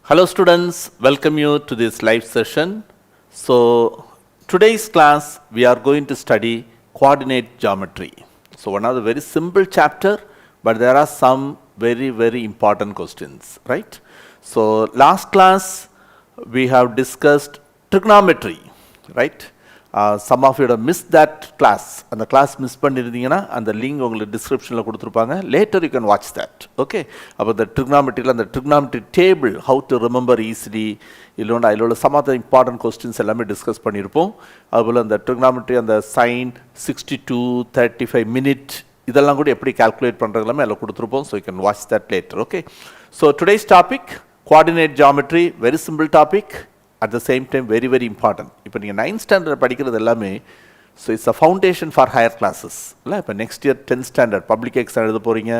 Hello students, welcome you to this live session. So today's class we are going to study coordinate geometry. So one of the very simple chapter, but there are some very important questions, right? So last class we have discussed trigonometry, right? Some of you have missed that class. And the class miss பண்ணிருந்தீங்கன்னா அந்த link உங்களுக்கு டிஸ்கிரிப்ஷனில் கொடுத்துருப்பாங்க. Later you can watch that. Okay. About the trigonometry and the trigonometry table, how to remember easily. இல்லைன்னா அதில் some of the important questions எல்லாமே discuss பண்ணியிருப்போம். அதுபோல் அந்த trigonometry அந்த sin 62, 35 minute இதெல்லாம் கூட எப்படி கால்குலேட் பண்ணுறது எல்லாமே அதில் கொடுத்துருப்போம். So you can watch that later. Okay. So today's topic, coordinate geometry, very simple topic. At the same time very important. இப்போ நீங்கள் 9th standard படிக்கிறது எல்லாமே so it's a foundation for higher classes. இல்லை இப்போ next year 10th standard public exam எழுத போகிறீங்க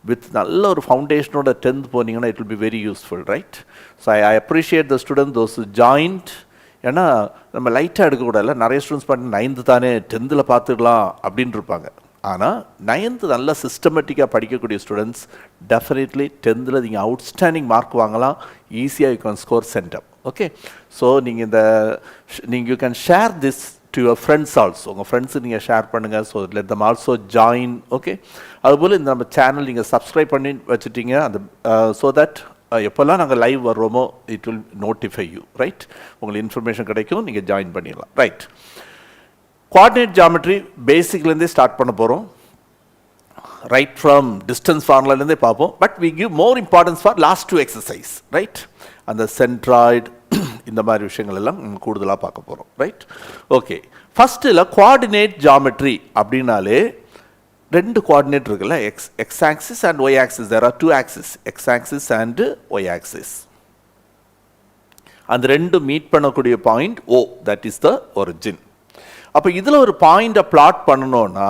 with நல்ல ஒரு ஃபவுண்டேஷனோட 10th போனீங்கன்னா it will be very useful, right? So I appreciate the students those who joined. ஏன்னா நம்ம லைட்டாக எடுக்கக்கூடாது. நிறைய ஸ்டூடெண்ட்ஸ் பண்ணி 9th தானே 10th பார்த்துக்கலாம் அப்படின்னு இருப்பாங்க. ஆனால் 9th நல்லா சிஸ்டமேட்டிக்காக படிக்கக்கூடிய ஸ்டூடெண்ட்ஸ் டெஃபினெட்லி 10th நீங்கள் அவுட்ஸ்டாண்டிங் மார்க் வாங்கலாம். ஈஸியாக you can score centum. Okay. So நீங்கள் you can share this to your friends also. உங்கள் ஃப்ரெண்ட்ஸு நீங்கள் ஷேர் பண்ணுங்கள். So let them also join. Okay. அதுபோல் இந்த நம்ம சேனல் நீங்கள் சப்ஸ்கிரைப் பண்ணி வச்சுட்டீங்க அந்த ஸோ தட் எப்போல்லாம் நாங்கள் லைவ் வர்றோமோ it will notify you, right? உங்களுக்கு இன்ஃபர்மேஷன் கிடைக்கும், நீங்கள் ஜாயின் பண்ணிடலாம், ரைட்? கோஆர்டினேட் ஜியாமெட்ரி பேசிக்லேருந்தே ஸ்டார்ட் பண்ண போகிறோம். ரைட் ஃப்ரம் டிஸ்டன்ஸ் ஃபார்முலாலேருந்தே பார்ப்போம். But we give more importance for last 2 exercise, right? அந்த சென்ட்ராய்டு இந்த மாதிரி விஷயங்கள் எல்லாம் கூடுதலாக பார்க்க போகிறோம், ரைட்? ஓகே. ஃபஸ்ட்டில் கோஆர்டினேட் ஜியாமெட்ரி அப்படின்னாலே 2 கோஆர்டினேட் இருக்குல்ல, x axis and y axis. There are 2 axis, x axis and y axis. அந்த 2 மீட் பண்ணக்கூடிய point O, that is the origin. அப்போ இதில் ஒரு பாயிண்டை பிளாட் பண்ணணும்னா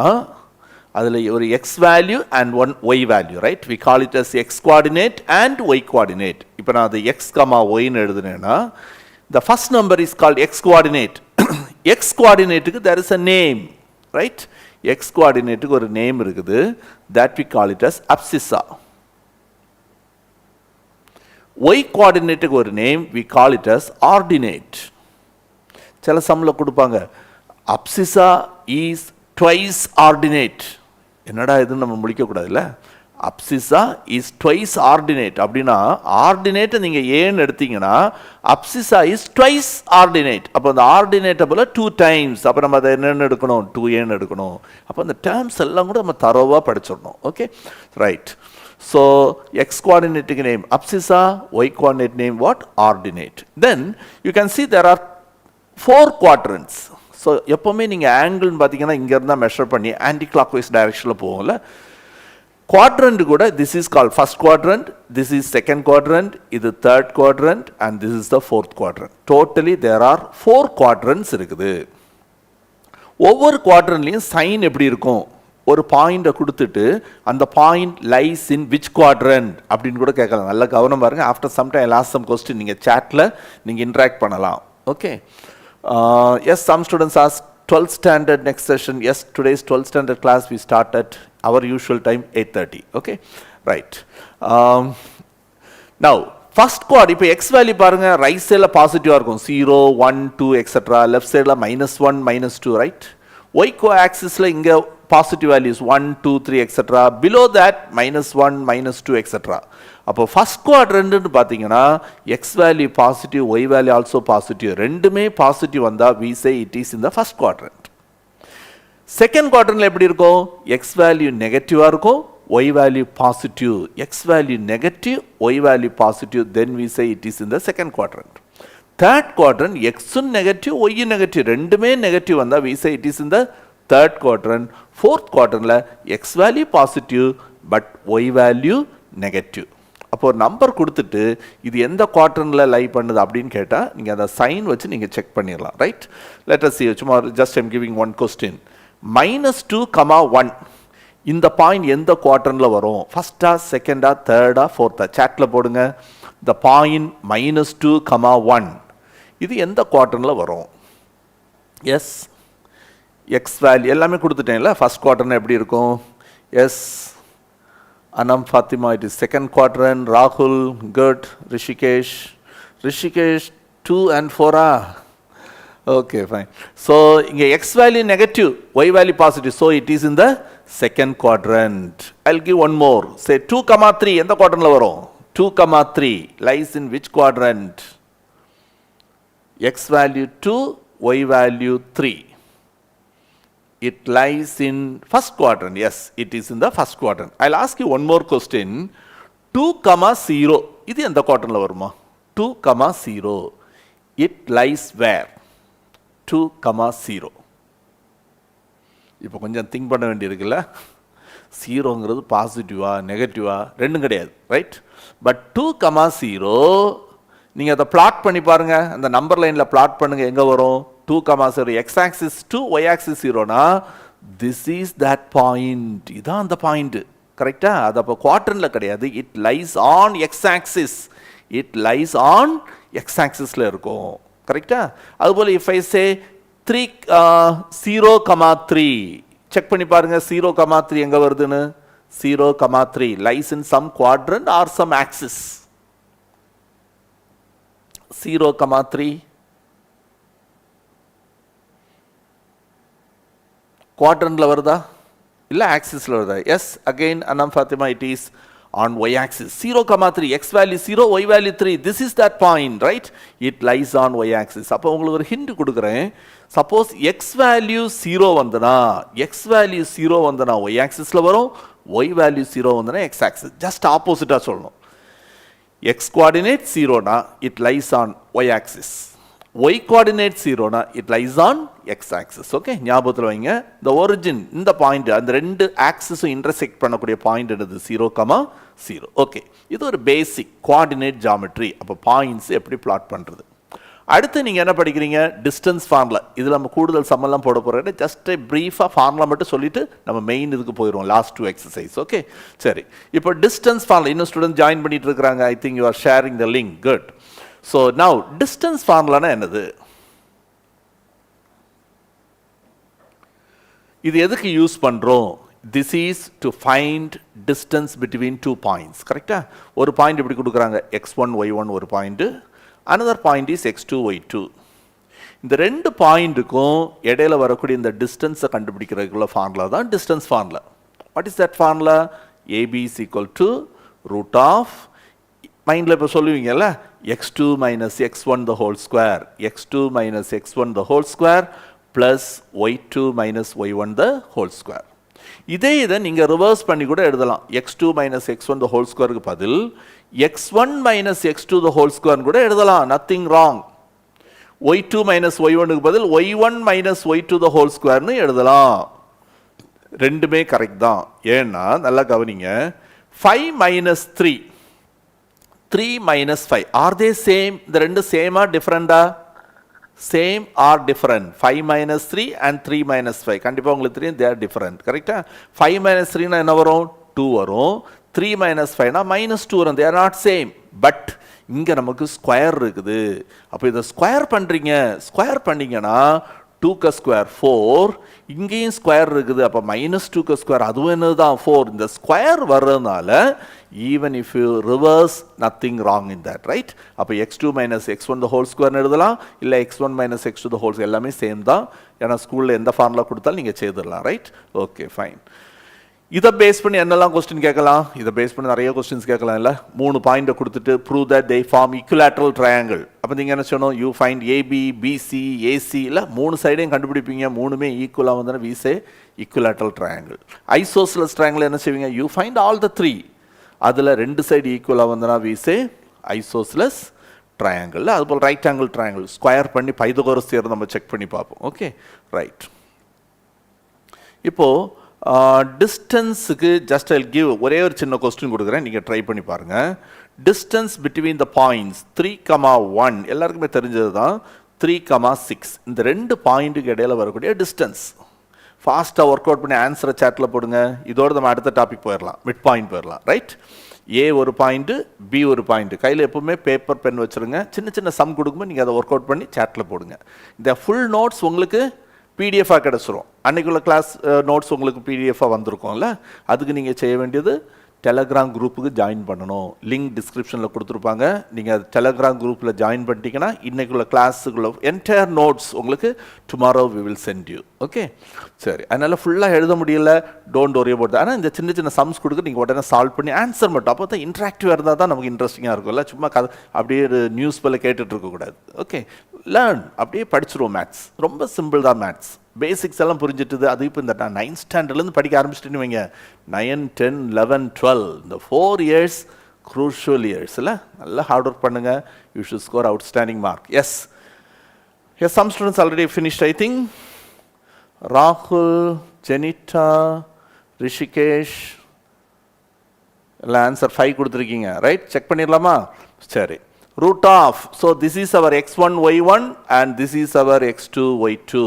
அதில் ஒரு x value and one y value, right? We call it as x coordinate and y coordinate. இப்போ நான் அது எக்ஸ் கமா ஒய்ன்னு எழுதுனேன்னா the first number is called x coordinate. X கோஆர்டினேட்டுக்கு there is a name, right? X கோஆர்டினேட்டுக்கு ஒரு name இருக்குது. That we call it as abscissa. Y கோஆர்டினேட்டுக்கு ஒரு name we call it as ordinate. சில சம்மில் கொடுப்பாங்க அப்சிசா இஸ் ட்வைஸ் ஆர்டினேட். என்னடா இதுன்னு நம்ம முடிக்கக்கூடாதுல்ல. அப்சிசா இஸ் ட்வைஸ் ஆர்டினேட் அப்படின்னா ஆர்டினேட்டை நீங்கள் ஏன்னு எடுத்தீங்கன்னா அப்சிசா இஸ் ட்வைஸ் ஆர்டினேட். அப்போ அந்த ஆர்டினேட்டை போல் 2 டைம்ஸ். அப்போ நம்ம அதை என்னென்னு எடுக்கணும், 2ஏன்னு எடுக்கணும். அப்போ அந்த டேர்ம்ஸ் எல்லாம் கூட நம்ம தரோவாக படிச்சிடணும். Okay, right? ஸோ எக்ஸ் கோஆர்டினேட்டுக்கு name abscissa, y coordinate name what, ordinate. Then you can see there are 4 quadrants. So எப்போவுமே நீங்கள் ஆங்கிள்னு பார்த்தீங்கன்னா இங்கேருந்து தான் மெஷர் பண்ணி ஆன்டி கிளாக் வைஸ் டைரக்ஷனில் போகும்ல. குவாட்ரண்ட் கூட this is call first quadrant, this is second quadrant, இது third quadrant and this is the fourth quadrant. Totally there are 4 quadrants இருக்குது. ஒவ்வொரு குவாட்ரண்ட்லையும் சைன் எப்படி இருக்கும், ஒரு பாயிண்டை கொடுத்துட்டு அந்த point lies in which quadrant அப்படின்னு கூட கேட்கலாம். நல்ல கவனம் பாருங்க. After some time last some question நீங்கள் சேட்டில் நீங்கள் இன்ட்ராக்ட் பண்ணலாம். Okay. Yes, some students ask 12th standard next session. Yes, today's 12th standard class we start at our usual time 8:30. Okay, right. Now first quad, இப்போ x value பாருங்க, right சைடில் பாசிட்டிவாக இருக்கும் 0, 1, 2 etcetera. Left சைடில் -1, -2, right? Y கோ ஆக்சிஸில் இங்கே positive values 1, 2, 3 etcetera. Below that -1, -2 etcetera. அப்போ ஃபர்ஸ்ட் குவாட்ரண்ட்னு பார்த்தீங்கன்னா x value positive, y value also positive. ரெண்டுமே பாசிட்டிவ் வந்தால் we say it is in the first quadrant. Second குவாட்ரண்ட்ல எப்படி இருக்கும், எக்ஸ் வேல்யூ நெகட்டிவாக இருக்கும், y value positive. X value negative, y value positive, then we say it is in the second quadrant. Third குவாட்ரண்ட் எக்ஸும் நெகட்டிவ், ஒய்யும் நெகட்டிவ், ரெண்டுமே நெகட்டிவ் வந்தால் we say it is in the third quadrant. Fourth குவாட்ரண்ட்ல x value positive but y value negative. அப்போ ஒரு நம்பர் கொடுத்துட்டு இது எந்த குவாட்ரண்ட்ல லை பண்ணுது அப்படின்னு கேட்டால் நீங்கள் அந்த சைன் வச்சு நீங்கள் செக் பண்ணிடலாம், ரைட்? Let us see. சும்மா just I'm giving one question. -2, 1 இந்த பாயிண்ட் எந்த குவாட்ரண்ட்ல வரும், ஃபர்ஸ்டா, செகண்டா, தேர்டா, ஃபோர்த்தா? சாட்டில் போடுங்க. இந்த பாயிண்ட் -2, 1 இது எந்த குவாட்ரண்ட்ல வரும்? எஸ், எக்ஸ் வேல்யூ எல்லாமே கொடுத்துட்டேன்ல. ஃபர்ஸ்ட் குவாட்ரண்ட் எப்படி இருக்கும்? Yes, Anam Fatima, it is second quadrant. Rahul, good. Rishikesh, Rishikesh 2 and 4 Okay, fine. So, இங்க x value negative, y value positive. So, it is in the second quadrant. I'll give one more. Say 2, 3 எந்த quadrantல வரும்? 2, 3 lies in which quadrant? X value 2, y value 3. It lies in first quadrant. Yes, it is in the first quadrant. I'll ask you one more question. 2, 0. இது எந்த quadrantல வருமா? 2, 0. It lies where? 2, 0. இப்போ கொஞ்சம் think பண்ண வேண்டியிருக்குல்ல. 0ங்கிறது பாசிட்டிவா நெகட்டிவா ரெண்டும் கிடையாது, ரைட்? பட் 2, 0 நீங்க அதை பிளாட் பண்ணி பாருங்க. அந்த நம்பர் லைன்ல பிளாட் பண்ணுங்க, எங்க வரும்? 2, 0 x axis 2, y axis 0னா this is that point. இதான் அந்த பாயிண்ட், கரெக்ட்டா? அது அப்ப குவாட்ரன்ட்ல கிடையாது. It lies on x axis. It lies on x axisல இருக்கும், கரெக்ட்டா? அதுபோல if I say 3, 0, 3 செக் பண்ணி பாருங்க. 0, 3 எங்க வருதுன்னு? 0, 3 lies in some quadrant or some axis. 0, 3 quadrantல வருதா இல்ல axisல வருதா? Yes, again Anam Fatima, it is on y axis. 0, 3 x value 0, y value 3. This is that point, right? It lies on y axis. அப்ப உங்களுக்கு ஒரு ஹிண்ட் கொடுக்கிறேன். Suppose x value 0 வந்தனா, x value 0 வந்தனா y axisல வரும், y value 0 வந்தனா x axis. just opposite சொல்லணும். x coordinate 0 னா it lies on y axis. y coordinate 0 னா it lies on x axis. Okay, ஞாபகத்துல வைங்க. the origin இந்த பாயிண்ட், அந்த ரெண்டு ஆக்சிஸும் இன்டர்செக்ட் பண்ணக்கூடிய பாயிண்ட் என்னது? 0, 0. ஓகே, இது ஒரு பேசிக் கோஆர்டினேட் ஜியோமெட்ரி. அப்ப பாயிண்ட்ஸ் எப்படி பிளாட் பண்றது? அடுத்து நீங்க என்ன படிக்கிறீங்க? Distance formula. இதுல நம்ம கூடுதல் சம்மெல்லாம் போட போறோம். ஜஸ்ட் பிரீஃபா ஃபார்முலா மட்டும் சொல்லிட்டு நம்ம மெயின் இதுக்கு போயிடுவோம், லாஸ்ட் 2 எக்ஸசைஸ். ஓகே, சரி. இப்போ டிஸ்டன்ஸ் ஃபார்முலா இன்னும் ஸ்டூடெண்ட் ஜாயின் பண்ணிட்டு இருக்காங்க. I think you are sharing the link. Good. So now distance ஃபார்முலானா என்னது? இது எதுக்கு யூஸ் பண்றோம்? This is to find distance between 2 points. கரெக்டா? ஒரு பாயிண்ட் இப்படி கொடுக்குறாங்க, x1 y1 ஒரு point, another point is x2 y2. இந்த ரெண்டு பாயிண்ட்டுக்கும் இடையில வரக்கூடிய இந்த டிஸ்டன்ஸை கண்டுபிடிக்கிறதுக்குள்ள ஃபார்முலா தான் distance formula. What is that formula? AB is equal to root of, மைண்டில் இப்போ சொல்லுவீங்கல்ல, x2 minus x1 the whole square, x2 minus x1 the whole square plus y2 minus y1 the whole square. இதை நீங்க reverse பண்ணி கூட எழுதலாம். x2 minus x1 the whole squareக்கு பதில் x1 minus x2 the whole square கூட எழுதலாம். nothing wrong. y2 minus y1க்கு பதில் y1 minus y2 the whole squareனு எழுதலாம். ரெண்டுமே கரெக்ட் தான். ஏன்னா நல்லா கவனிங்க, 5 minus 3, 3 minus 5, are they same? இந்த ரெண்டு சேமா டிஃபரண்டா? Same are different? 5 minus 3 and 3 minus 5 கண்டிப்பா உங்களுக்கு தெரியும், they are different. கரெக்ட்டா? 5 minus 3 னா என்ன வரும்? 2 வரும். 3 minus 5 னா -2 வரும். they are not same. But இங்க நமக்கு ஸ்கொயர் இருக்குது. அப்ப இத ஸ்கொயர் பண்றீங்க, ஸ்கொயர் பண்ணீங்கனா 2 square 4, இங்கேயும் ஸ்கொயர் இருக்குது. அப்ப -2 square அதுவும் என்னதான் 4. இந்த ஸ்கொயர் வர்றதுனால even if you reverse, nothing wrong in that, right? அப்ப x2 minus x1 the whole square எழுதலாம், இல்ல x1 minus x2 the whole square, எல்லாமே சேம் தான். ஏன்னா ஸ்கூல்ல எந்த ஃபார்முலா கொடுத்தாலும் நீங்க செய்திடலாம், ரைட்? Okay, fine. இதை பேஸ் பண்ணி என்னெல்லாம் கொஸ்டின் கேட்கலாம்? இதை பேஸ் பண்ணி நிறைய கொஸ்டின்ஸ் கேட்கலாம். இல்ல, 3 பாயிண்ட் கொடுத்துட்டு prove that they form equilateral triangle. அப்ப நீங்க என்ன சொல்லணும்? you find AB, BC, AC, இல்ல 3 சைடையும் கண்டுபிடிப்பீங்க. மூணுமே ஈக்குவலா வந்தா we say equilateral triangle. Isosceles triangle என்ன செய்வீங்க? you find all the 3. அதுல ரெண்டு சைடு ஈக்குவலா வந்தா we say isosceles triangle. அதுபோல ரைட் ஆங்கிள் ட்ரையாங்கிள் ஸ்கொயர் பண்ணி பைதகோரஸ் தியரம் நம்ம செக் பண்ணி பார்ப்போம். Okay, right. இப்போ டிஸ்டன்ஸுக்கு ஜஸ்ட் ஐ கிவ் ஒரே ஒரு சின்ன கொஸ்டின் கொடுக்குறேன், நீங்கள் ட்ரை பண்ணி பாருங்கள். டிஸ்டன்ஸ் பிட்வீன் த பாயிண்ட்ஸ் 3,1 எல்லாருக்குமே தெரிஞ்சது தான். 3,6 இந்த ரெண்டு பாயிண்ட்டுக்கு இடையில வரக்கூடிய டிஸ்டன்ஸ். ஃபாஸ்ட்டாக ஒர்க் அவுட் பண்ணி ஆன்சரை சேட்டில் போடுங்க. இதோடு நம்ம அடுத்த டாபிக் போயிடலாம், மிட் பாயிண்ட் போயிடலாம், ரைட்? ஏ ஒரு பாயிண்ட்டு, பி ஒரு பாயிண்ட்டு. கையில் எப்பவுமே பேப்பர் பென் வச்சுருங்க. சின்ன சின்ன சம் கொடுக்கும்போது நீங்கள் அதை ஒர்க் அவுட் பண்ணி சேட்டில் போடுங்க. இந்த ஃபுல் நோட்ஸ் உங்களுக்கு பிடிஎஃபாக கிடச்சிரும். அன்றைக்குள்ள கிளாஸ் நோட்ஸ் உங்களுக்கு பிடிஎஃபாக வந்திருக்கோம்ல, அதுக்கு நீங்கள் செய்ய வேண்டியது டெலகிராம் குரூப்புக்கு ஜாயின் பண்ணணும். லிங்க் டிஸ்கிரிப்ஷனில் கொடுத்துருப்பாங்க. நீங்கள் அது டெலகிராம் குரூப்பில் ஜாயின் பண்ணிட்டீங்கன்னா இன்றைக்குள்ள கிளாஸுக்குள்ள என்டையர் நோட்ஸ் உங்களுக்கு tomorrow we will send you. Okay, சரி. அதனால் ஃபுல்லாக எழுத முடியல, டோன்ட் ஒரி அபவுட். ஆனால் இந்த சின்ன சின்ன சம்ஸ் கொடுக்க நீங்கள் உடனே சால்வ் பண்ணி ஆன்சர் மட்டும். அப்போ தான் இன்ட்ராக்டிவாக இருந்தால் தான் நமக்கு இன்ட்ரெஸ்டிங்காக இருக்கும்ல. சும்மா அப்படியே நியூஸ் போல கேட்டுட்டு இருக்கக்கூடாது. ஓகே, லேர்ன், அப்படியே படிச்சிருவோம். மேத்ஸ் ரொம்ப சிம்பிள் தான். மேத்ஸ் பேசிக்ஸ் எல்லாம் புரிஞ்சிட்டுது. அது இப்போ இந்த 9th ஸ்டாண்டர்ட்லேருந்து படிக்க ஆரம்பிச்சிட்டுன்னு வைங்க, 9, 10, 11, 12 இந்த 4 years crucial years இல்லை. நல்லா ஹார்ட் ஒர்க் பண்ணுங்க. You should score outstanding mark. Yes, some students already finished, I think. ராகுல், ஜெனிட்டா, ரிஷிகேஷ் எல்லாம் ஆன்சர் 5 கொடுத்துருக்கீங்க. ரைட், செக் பண்ணிடலாமா? சரி. root of, so this is our x1 y1 and this is our x2 y2.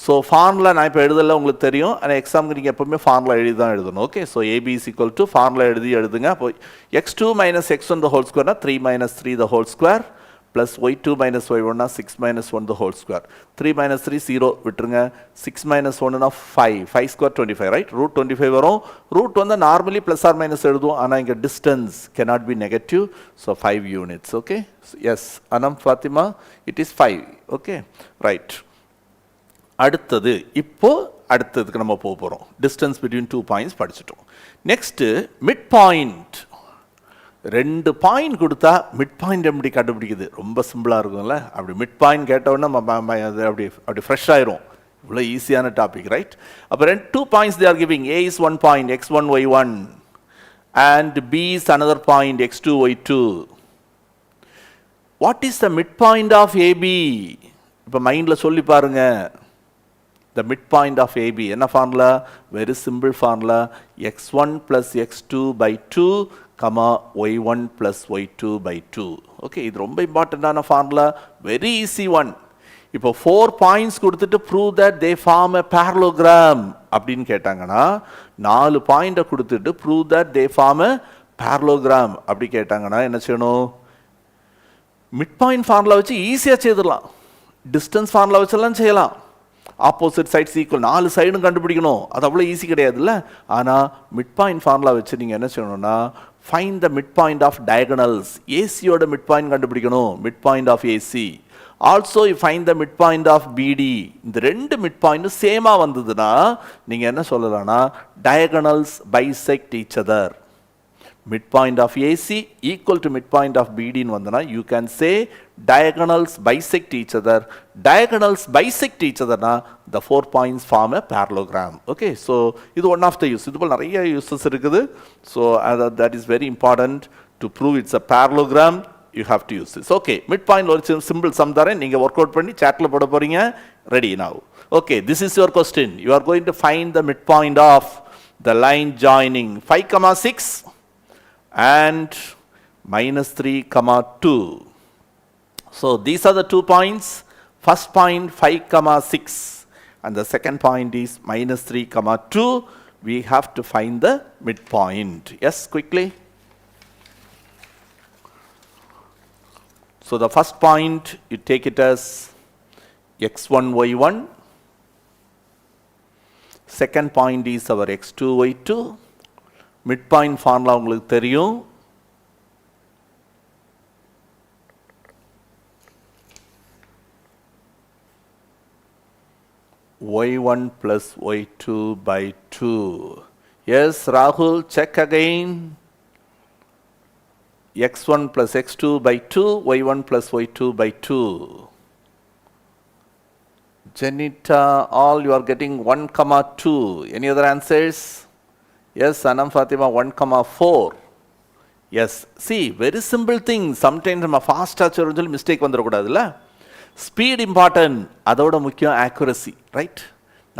So formula நான் இப்போ எழுதல, உங்களுக்கு தெரியும். ஆனால் எக்ஸாமுக்கு நீங்கள் எப்போவுமே ஃபார்முலா எழுதி தான் எழுதணும். Okay, so AB is equal to formula எழுதுங்க. அப்போ x2 minus x1 the whole square 3 minus 3 the whole square plus y2 minus y1 6 minus 1 the whole square. 3 minus 3 0 விட்டுருங்க. 6 minus 1 5 square 25, ரைட்? root 25 வரும். Root வந்து normally plus R minus எழுதுவோம். ஆனால் இங்கே distance cannot be negative, so 5 units. Okay, yes Anam Fathima, it is 5. Okay, right. அடுத்தது அடுத்ததுக்கு நம்ம போக போகிறோம். டிஸ்டன்ஸ் பிட்வீன் 2 பாயிண்ட்ஸ் படிச்சுட்டோம். Next mid point. 2 பாயிண்ட் கொடுத்தா மிட் பாயிண்ட் எப்படி கண்டுபிடிக்குது? ரொம்ப சிம்பிளாக இருக்கும்ல. அப்படி மிட் பாயிண்ட் கேட்டவுடனே அது அப்படி ஃப்ரெஷ் ஆயிரும். இவ்வளோ ஈஸியான டாபிக், ரைட்? அப்போ 2 points they are giving. A is 1 point x1 y1 and B is another point x2 y2. What is the midpoint of AB? இப்போ மைண்டில் சொல்லி பாருங்க. The midpoint of AB என்ன formula? Very simple formula. x1 plus x2 by 2 y1 plus y2 by 2. Okay, இது ரொம்ப இம்பார்ட்டண்டான formula. Very easy one. இப்போ 4 points கொடுத்துட்டு prove that they form a parallelogram அப்படின்னு கேட்டாங்கன்னா, 4 பாயிண்டை கொடுத்துட்டு prove that they form a parallelogram அப்படி கேட்டாங்கன்னா என்ன செய்யணும்? மிட் பாயிண்ட் ஃபார்முலா வச்சு ஈஸியாக செய்திடலாம். டிஸ்டன்ஸ் ஃபார்முலா வச்செல்லாம் செய்யலாம். ஆப்போசிட் சைட்ஸ் ஈக்குவல், 4 சைடும் கண்டுபிடிக்கணும். அது அவ்வளோ ஈஸி கிடையாதுல்ல. ஆனால் மிட் பாயிண்ட் ஃபார்முலா வச்சு நீங்கள் என்ன செய்யணும்னா, find the mid point of diagonals. ஏசியோட மிட் பாயிண்ட் கண்டுபிடிக்கணும். Mid point of AC. Also you find the mid point of BD. இந்த 2 மிட் பாயிண்ட்டும் சேமாக வந்ததுன்னா நீங்கள் என்ன சொல்லலாம்னா, diagonals bisect each other. midpoint of AC equal to midpoint of BD ன்னு வந்தனா you can say diagonals bisect each other. Diagonals bisect each other na the 4 points form a parallelogram. Okay, so இது one of the use. இது போல நிறைய uses இருக்குது. So that is very important to prove it's a parallelogram. You have to use this. Okay, midpoint ஒரு simple sum தரேன், நீங்க work out பண்ணி chatல போட போறீங்க. Ready now. Okay, this is your question. You are going to find the midpoint of the line joining 5,6 and -3, 2. So these are the 2 points. First point 5,6 and the second point is -3, 2. We have to find the midpoint. Yes, quickly. So the first point, you take it as x1 y1. Second point is our x2 y2. Midpoint formula உங்களுக்கு தெரியும். y1 plus y2 by 2. Yes, Rahul, check again. x1 plus x2 by 2, y1 plus y2 by 2. Janita, all you are getting 1,2. Any other answers? Yes, Anam Fatima 1,4. Yes, see, very simple thing. Sometimes நம்ம ஃபாஸ்ட்டாக சொல்லி mistake வந்துடக்கூடாதுல்ல. Speed important, அதோட முக்கியம் ஆக்குரஸி, right?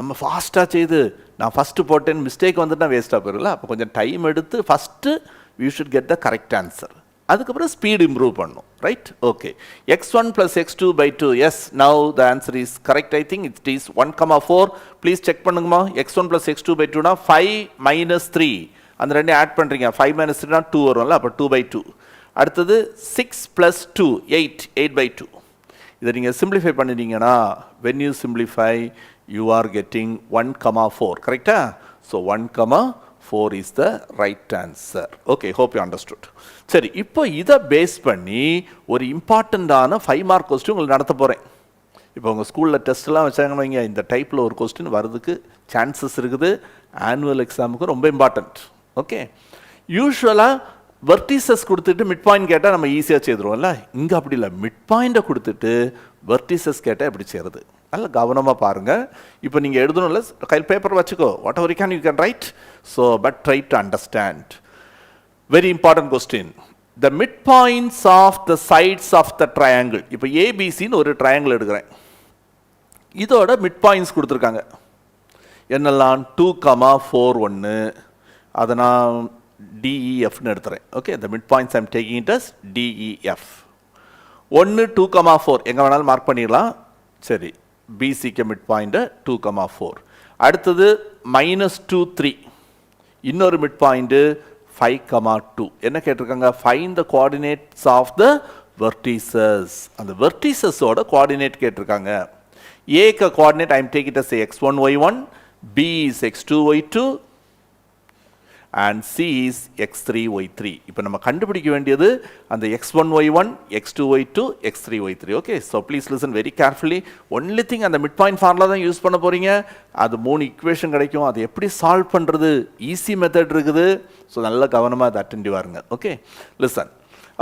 நம்ம ஃபாஸ்ட்டாக செய்து நான் first போட்டேன்னு மிஸ்டேக் வந்துட்டுனா வேஸ்ட்டாக போயிடல. அப்போ கொஞ்சம் டைம் எடுத்து first you should get the correct answer. அதுக்கப்புறம் ஸ்பீட் இம்ப்ரூவ் பண்ணும், right? Okay, x1 plus x2 by 2. Yes, now the answer is correct. I think it is 1,4. Please check பண்ணுங்கம்மா. x1 plus x2 by 2 5 minus 3. அந்த ரெண்டையும் add பண்ணுறீங்க. 5 minus 3 2 வரும்ல, அப்போ 2 by 2. அடுத்தது 6 plus 2 8 by 2. இதை நீங்கள் சிம்பிளிஃபை பண்ணிட்டீங்கன்னா when you simplify you are getting 1,4. கரெக்டா? So 1,4. 4 is the right answer. Okay, hope you understood. சரி, இப்போ இதை பேஸ் பண்ணி ஒரு இம்பார்ட்டண்ட்டான 5 மார்க் கொஸ்டின் உங்களுக்கு நடத்த போகிறேன். இப்போ உங்கள் ஸ்கூலில் டெஸ்ட்லாம் வச்சாங்கன்னு வைங்க, இந்த டைப்பில் ஒரு கொஸ்டின் வரதுக்கு சான்சஸ் இருக்குது. ஆனுவல் எக்ஸாமுக்கு ரொம்ப இம்பார்ட்டண்ட். ஓகே, யூஸ்வலாக வெர்டிசஸ் கொடுத்துட்டு மிட் பாயிண்ட் கேட்டால் நம்ம ஈஸியாக செய்துருவோம்ல. இங்கே அப்படி இல்லை, மிட் பாயிண்ட்டை கொடுத்துட்டு வெர்டிசஸ் கேட்டால் எப்படி செய்கிறது? நல்ல கவனமாக பாருங்கள். இப்போ நீங்கள் எழுதணும்ல, கையில் பேப்பர் வச்சுக்கோ, whatever you can write. So but try to understand. Very important question. The mid points of the sides of the triangle. இப்போ ஏபிசின்னு ஒரு ட்ரையாங்கிள் எடுக்கிறேன். இதோட மிட் பாயிண்ட்ஸ் கொடுத்துருக்காங்க. என்னெல்லாம்? 2,4 1. அதை நான் டிஇஎஃப்னு எடுத்துறேன். Okay, the mid points I'm taking it as DEF. 1 2,4 எங்கே வேணாலும் மார்க் பண்ணிடலாம். சரி, பிசிக்கு மிட் பாயிண்ட்டு 2,4. அடுத்தது -2 3. இன்னொரு மிட் பாயிண்ட்டு 5,2. என்ன கேட்டிருக்காங்க? Find the coordinates of the vertices. அந்த வெர்டிசஸோட கோஆர்டினேட் கேட்டிருக்காங்க. ஏக்கு coordinate I am take it as x1 y1, b is x2 y2 and c is x3 y3. இப்போ நம்ம கண்டுபிடிக்க வேண்டியது அந்த x1 y1, x2 y2, x3 y3. Okay, so please listen very carefully. Only thing, அந்த mid point formula தான் use பண்ண போகிறீங்க. அது 3 ஈக்குவேஷன் கிடைக்கும். அது எப்படி சால்வ் பண்ணுறது? ஈஸி மெத்தட் இருக்குது. ஸோ நல்ல கவனமாக அதை அட்டென்டிவ் ஆருங்க. Okay, listen.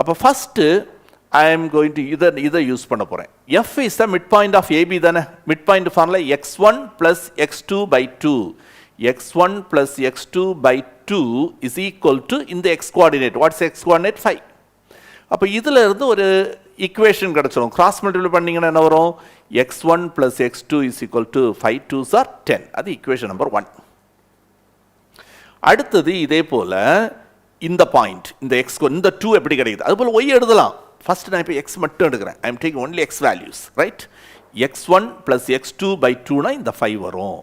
அப்போ first I am going to இதை யூஸ் பண்ண போகிறேன். F is the midpoint of AB தானே. midpoint formula x1 plus x2 by 2. x1 plus x2 by 2 is equal to இந்த x coordinate. What's x coordinate? 5. அப்போ இதில் இருந்து ஒரு ஈக்குவேஷன் கிடச்சிடும். கிராஸ் மல்டிப்ளை பண்ணிங்கன்னா என்ன வரும்? x1 plus x2 is equal to 5 2s are 10. அது ஈக்குவேஷன் நம்பர் 1. அடுத்தது இதே போல் இந்த பாயிண்ட், இந்த x இந்த 2 எப்படி கிடைக்குது? அதுபோல் y எழுதலாம். ஃபர்ஸ்ட் நான் இப்போ எக்ஸ் மட்டும் எடுக்கிறேன். I am taking only X values, right? x1 plus x2 by 2னா இந்த 5 வரும்.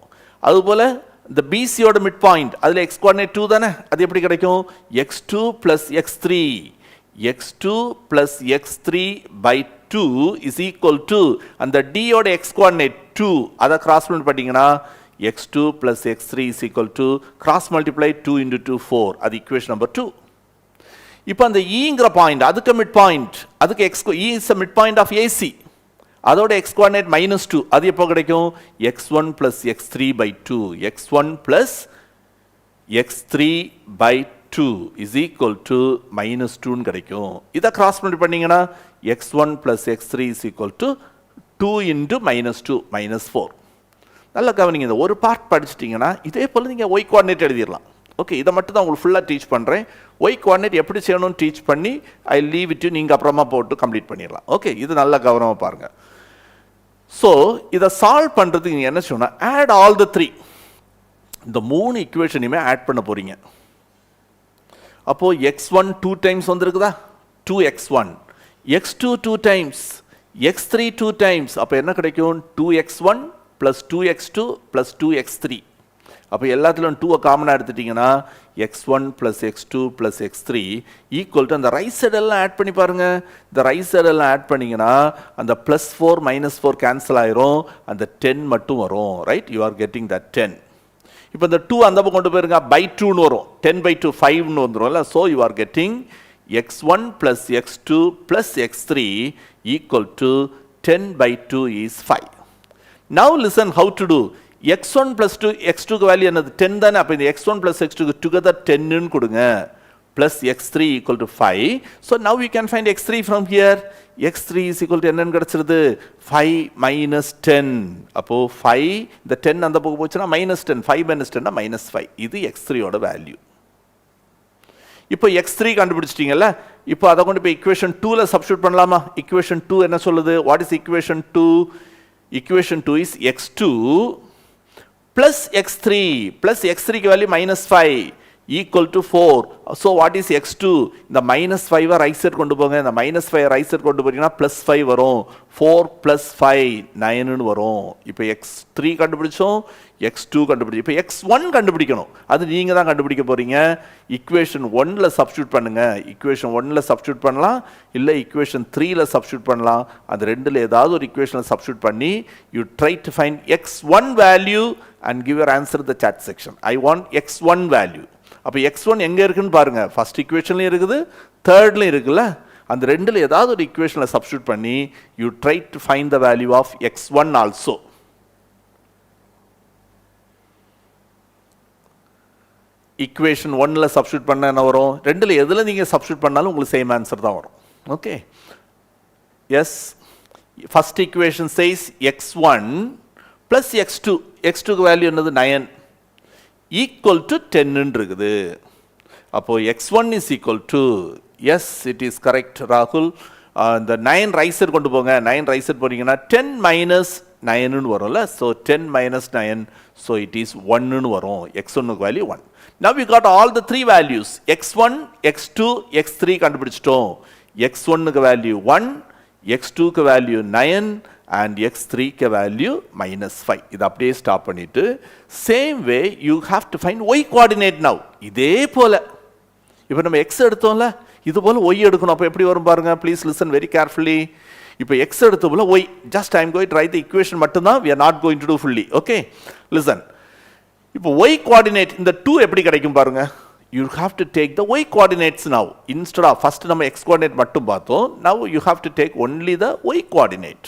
அதுபோல் இந்த பிசியோட மிட் பாயிண்ட், அதில் எக்ஸ் கோஆர்டினேட் 2 தானே. அது எப்படி கிடைக்கும்? x2 plus x3. x2 plus x3 by 2 is equal to அந்த டியோட எக்ஸ் கோஆர்டினேட் 2. அதை கிராஸ் மல்டிப்ளை பண்ணிங்கன்னா x2 plus x3 is equal to cross multiply 2 into 2 4. அது ஈக்குவேஷன் நம்பர் 2. இப்போ அந்த ஈங்கிற பாயிண்ட், அதுக்கு மிட் பாயிண்ட், அதுக்கு x E is mid point of AC. அதோட எக்ஸ் கோஆர்டினேட் -2. அது எப்போ கிடைக்கும்? x1 plus x3 by 2. x1 plus x3 by 2 is equal to -2 கிடைக்கும். இதை கிராஸ் மல்டிப்ளை பண்ணீங்கன்னா x1 plus x3 is equal to 2 into -2 -4. நல்லா கவனிங்க. இந்த ஒரு பார்ட் படிச்சிட்டிங்கன்னா இதே போல் நீங்கள் ஒய் கோஆர்டினேட் எழுதிடலாம். ஓகே, இதை மட்டும் தான் உங்களுக்கு ஃபுல்லாக டீச் பண்ணுறேன். ஒய் கோஆர்டினேட் எப்படி செய்யணும்னு டீச் பண்ணி ஐ லீவ் இட், நீங்கள் அப்புறமா போட்டு கம்ப்ளீட் பண்ணிடலாம். ஓகே, இது நல்லா கவனமாக பாருங்கள். ஸோ இதை சால்வ் பண்ணுறதுக்கு நீங்கள் என்ன சொன்னால், ஆட் ஆல் த 3. இந்த 3 ஈக்குவேஷனையுமே ஆட் பண்ண போகிறீங்க. அப்போது x1 2 times வந்துருக்குதா? 2x1. x2 2 times, x3 2 times. அப்போ என்ன கிடைக்கும்? 2x1 plus 2x2 plus 2x3. அப்போ எல்லாத்துலையும் 2 காமனாக எடுத்துட்டிங்கன்னா x1 plus x2 plus x3 equal to அந்த ரைட் சைடெல்லாம் ஆட் பண்ணி பாருங்கள். இந்த ரைட் சைடெல்லாம் ஆட் பண்ணிங்கன்னா அந்த +4 -4 கேன்சல் ஆயிரும். அந்த 10 மட்டும் வரும். Right, you are getting that 10. இப்போ இந்த 2 அந்த பக்கம் கொண்டு போயிருங்க, by 2ன்னு வரும். 10/2 5ன்னு வந்துடும்ல. So you are getting x1 plus x2 plus x3 equal to 10/2 is 5. Now listen how to do. x1 plus 2 x2 க்கு வேல்யூ என்னது? 10 தானே. அப்போ இந்த x1 plus x2 டுகெதர் 10ன்னு கொடுங்க. plus x3 equal to 5. So now we can find x3 from here. x3 is equal to என்னன்னு கிடச்சிருது? 5 minus 10. அப்போ 5 இந்த 10 அந்த பக்கம் போச்சுன்னா -10. 5 minus 10 -5. இது x3 ஓட வேல்யூ. இப்போ x3 கண்டுபிடிச்சிட்டீங்கல்ல. இப்போ அதை கொண்டு போய் equation 2ல சப்ஸ்டிட்யூட் பண்ணலாமா? equation 2 என்ன சொல்லுது? What is equation 2? equation 2 is x2 plus x3 plus x3 க்கு value -5 equal to 4. So what is x2? இந்த -5 ரைட் சைடு கொண்டு போங்க. இந்த -5 ரைட் சைடு கொண்டு போறீங்கன்னா +5 வரும். 4 plus 5 9ன்னு வரும். இப்போ x3 கண்டுபிடிச்சோம், x2 கண்டுபிடிச்சோம். இப்போ x1 கண்டுபிடிக்கணும். அது நீங்க தான் கண்டுபிடிக்க போறீங்க. equation 1ல சப்ஸ்டிட்யூட் பண்ணுங்க. equation 1ல சப்ஸ்டிட்யூட் பண்ணலாம், இல்ல equation 3ல சப்ஸ்டிட்யூட் பண்ணலாம். அது ரெண்டுல ஏதாவது ஒரு equationல சப்ஸ்டிட்யூட் பண்ணி you try to find x1 value and give your answer in the chat section. I want x1 value. அப்போ x1 எங்கே இருக்குன்னு பாருங்க, ஃபர்ஸ்ட் ஈக்குவேஷன்லையும் இருக்குது, தேர்ட்லையும் இருக்குல்ல. அந்த ரெண்டில் ஏதாவது ஒரு ஈக்குவேஷனில் சப்ஸ்டியூட் பண்ணி you try to find the value of x1 also. Equation 1ல சப்ஸ்டியூட் பண்ண என்ன வரும், ரெண்டில் எதில் நீங்கள் சப்ஸ்டியூட் பண்ணாலும் உங்களுக்கு சேம் ஆன்சர் தான் வரும். Okay, yes, first equation says x1 plus x2, x2க்கு வேல்யூ என்னது 9 ஈக்குவல் டு 10 இருக்குது. அப்போ x1 is equal to, yes it is correct ராகுல், இந்த 9 ரைசர் கொண்டு போங்க, 9 ரைசர் போனீங்கன்னா 10 மைனஸ் 9ன்னு வரும்ல. So 10 minus 9, so it is 1ன்னு வரும். x1க்கு value 1. Now we got all the three values, x1, x2, x3 கண்டுபிடிச்சிட்டோம். x1க்கு வேல்யூ 1, x2க்கு வேல்யூ 9 and x3க்கு வேல்யூ -5. இது அப்படியே ஸ்டாப் பண்ணிட்டு same way you have to find y coordinate now. இதே போல இப்போ நம்ம x எடுத்தோம்ல, இது போல y எடுக்கணும். அப்போ எப்படி வரும் பாருங்க, ப்ளீஸ் லிசன் வெரி கேர்ஃபுல்லி. இப்போ x எடுத்த போல y, just I am going to right the equation மட்டும்தான், we are not going to do fully. Okay, listen. இப்போ y கோஆர்டினேட் இந்த 2 எப்படி கிடைக்கும் பாருங்க, you have to take the y coordinates now instead of first நம்ம x coordinate மட்டும் பார்த்தோம். now you have to take only the y coordinate.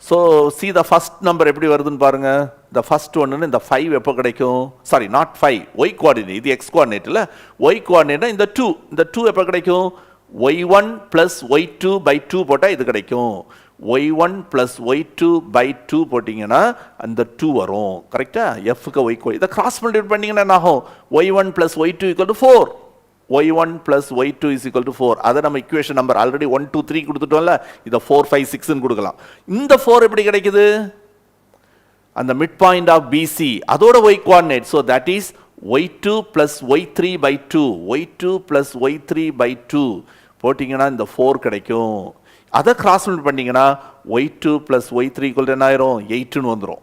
so see the first number எப்படி வருதுன்னு பாருங்க, the first one இந்த 5 எப்போ கிடைக்கும், sorry not 5, y coordinate, இது x coordinate இல்ல, y coordinate இந்த 2 எப்போ கிடைக்கும், y1 plus y2 by 2 போட்டா இது கிடைக்கும். y1 plus y2 by 2 போட்டிங்கன்னா அந்த 2 வரும். கரெக்டா, fக்கு y கோஆர்டினேட் இதை கிராஸ் மல்டிப்ளை பண்ணீங்கன்னா என்ன ஆகும், y1 plus y2 equal to 4, y1 plus y2 is equal to 4. அதை நம்ம ஈக்குவேஷன் நம்பர் ஆல்ரெடி 1 2 3 கொடுத்துட்டோம்ல, இதை 4 5 6ன்னு கொடுக்கலாம். இந்த 4 எப்படி கிடைக்குது, அந்த மிட் பாயிண்ட் ஆஃப் BC அதோட y coordinate. So that is y2 plus y3 by 2, y2 plus y3 by 2 போட்டிங்கன்னா இந்த 4 கிடைக்கும். அதை கிராஸ் மல்டிப்ளை பண்ணீங்கன்னா y2 plus y3 equal to என்ன ஆயிரும், 8ன்னு வந்துடும்.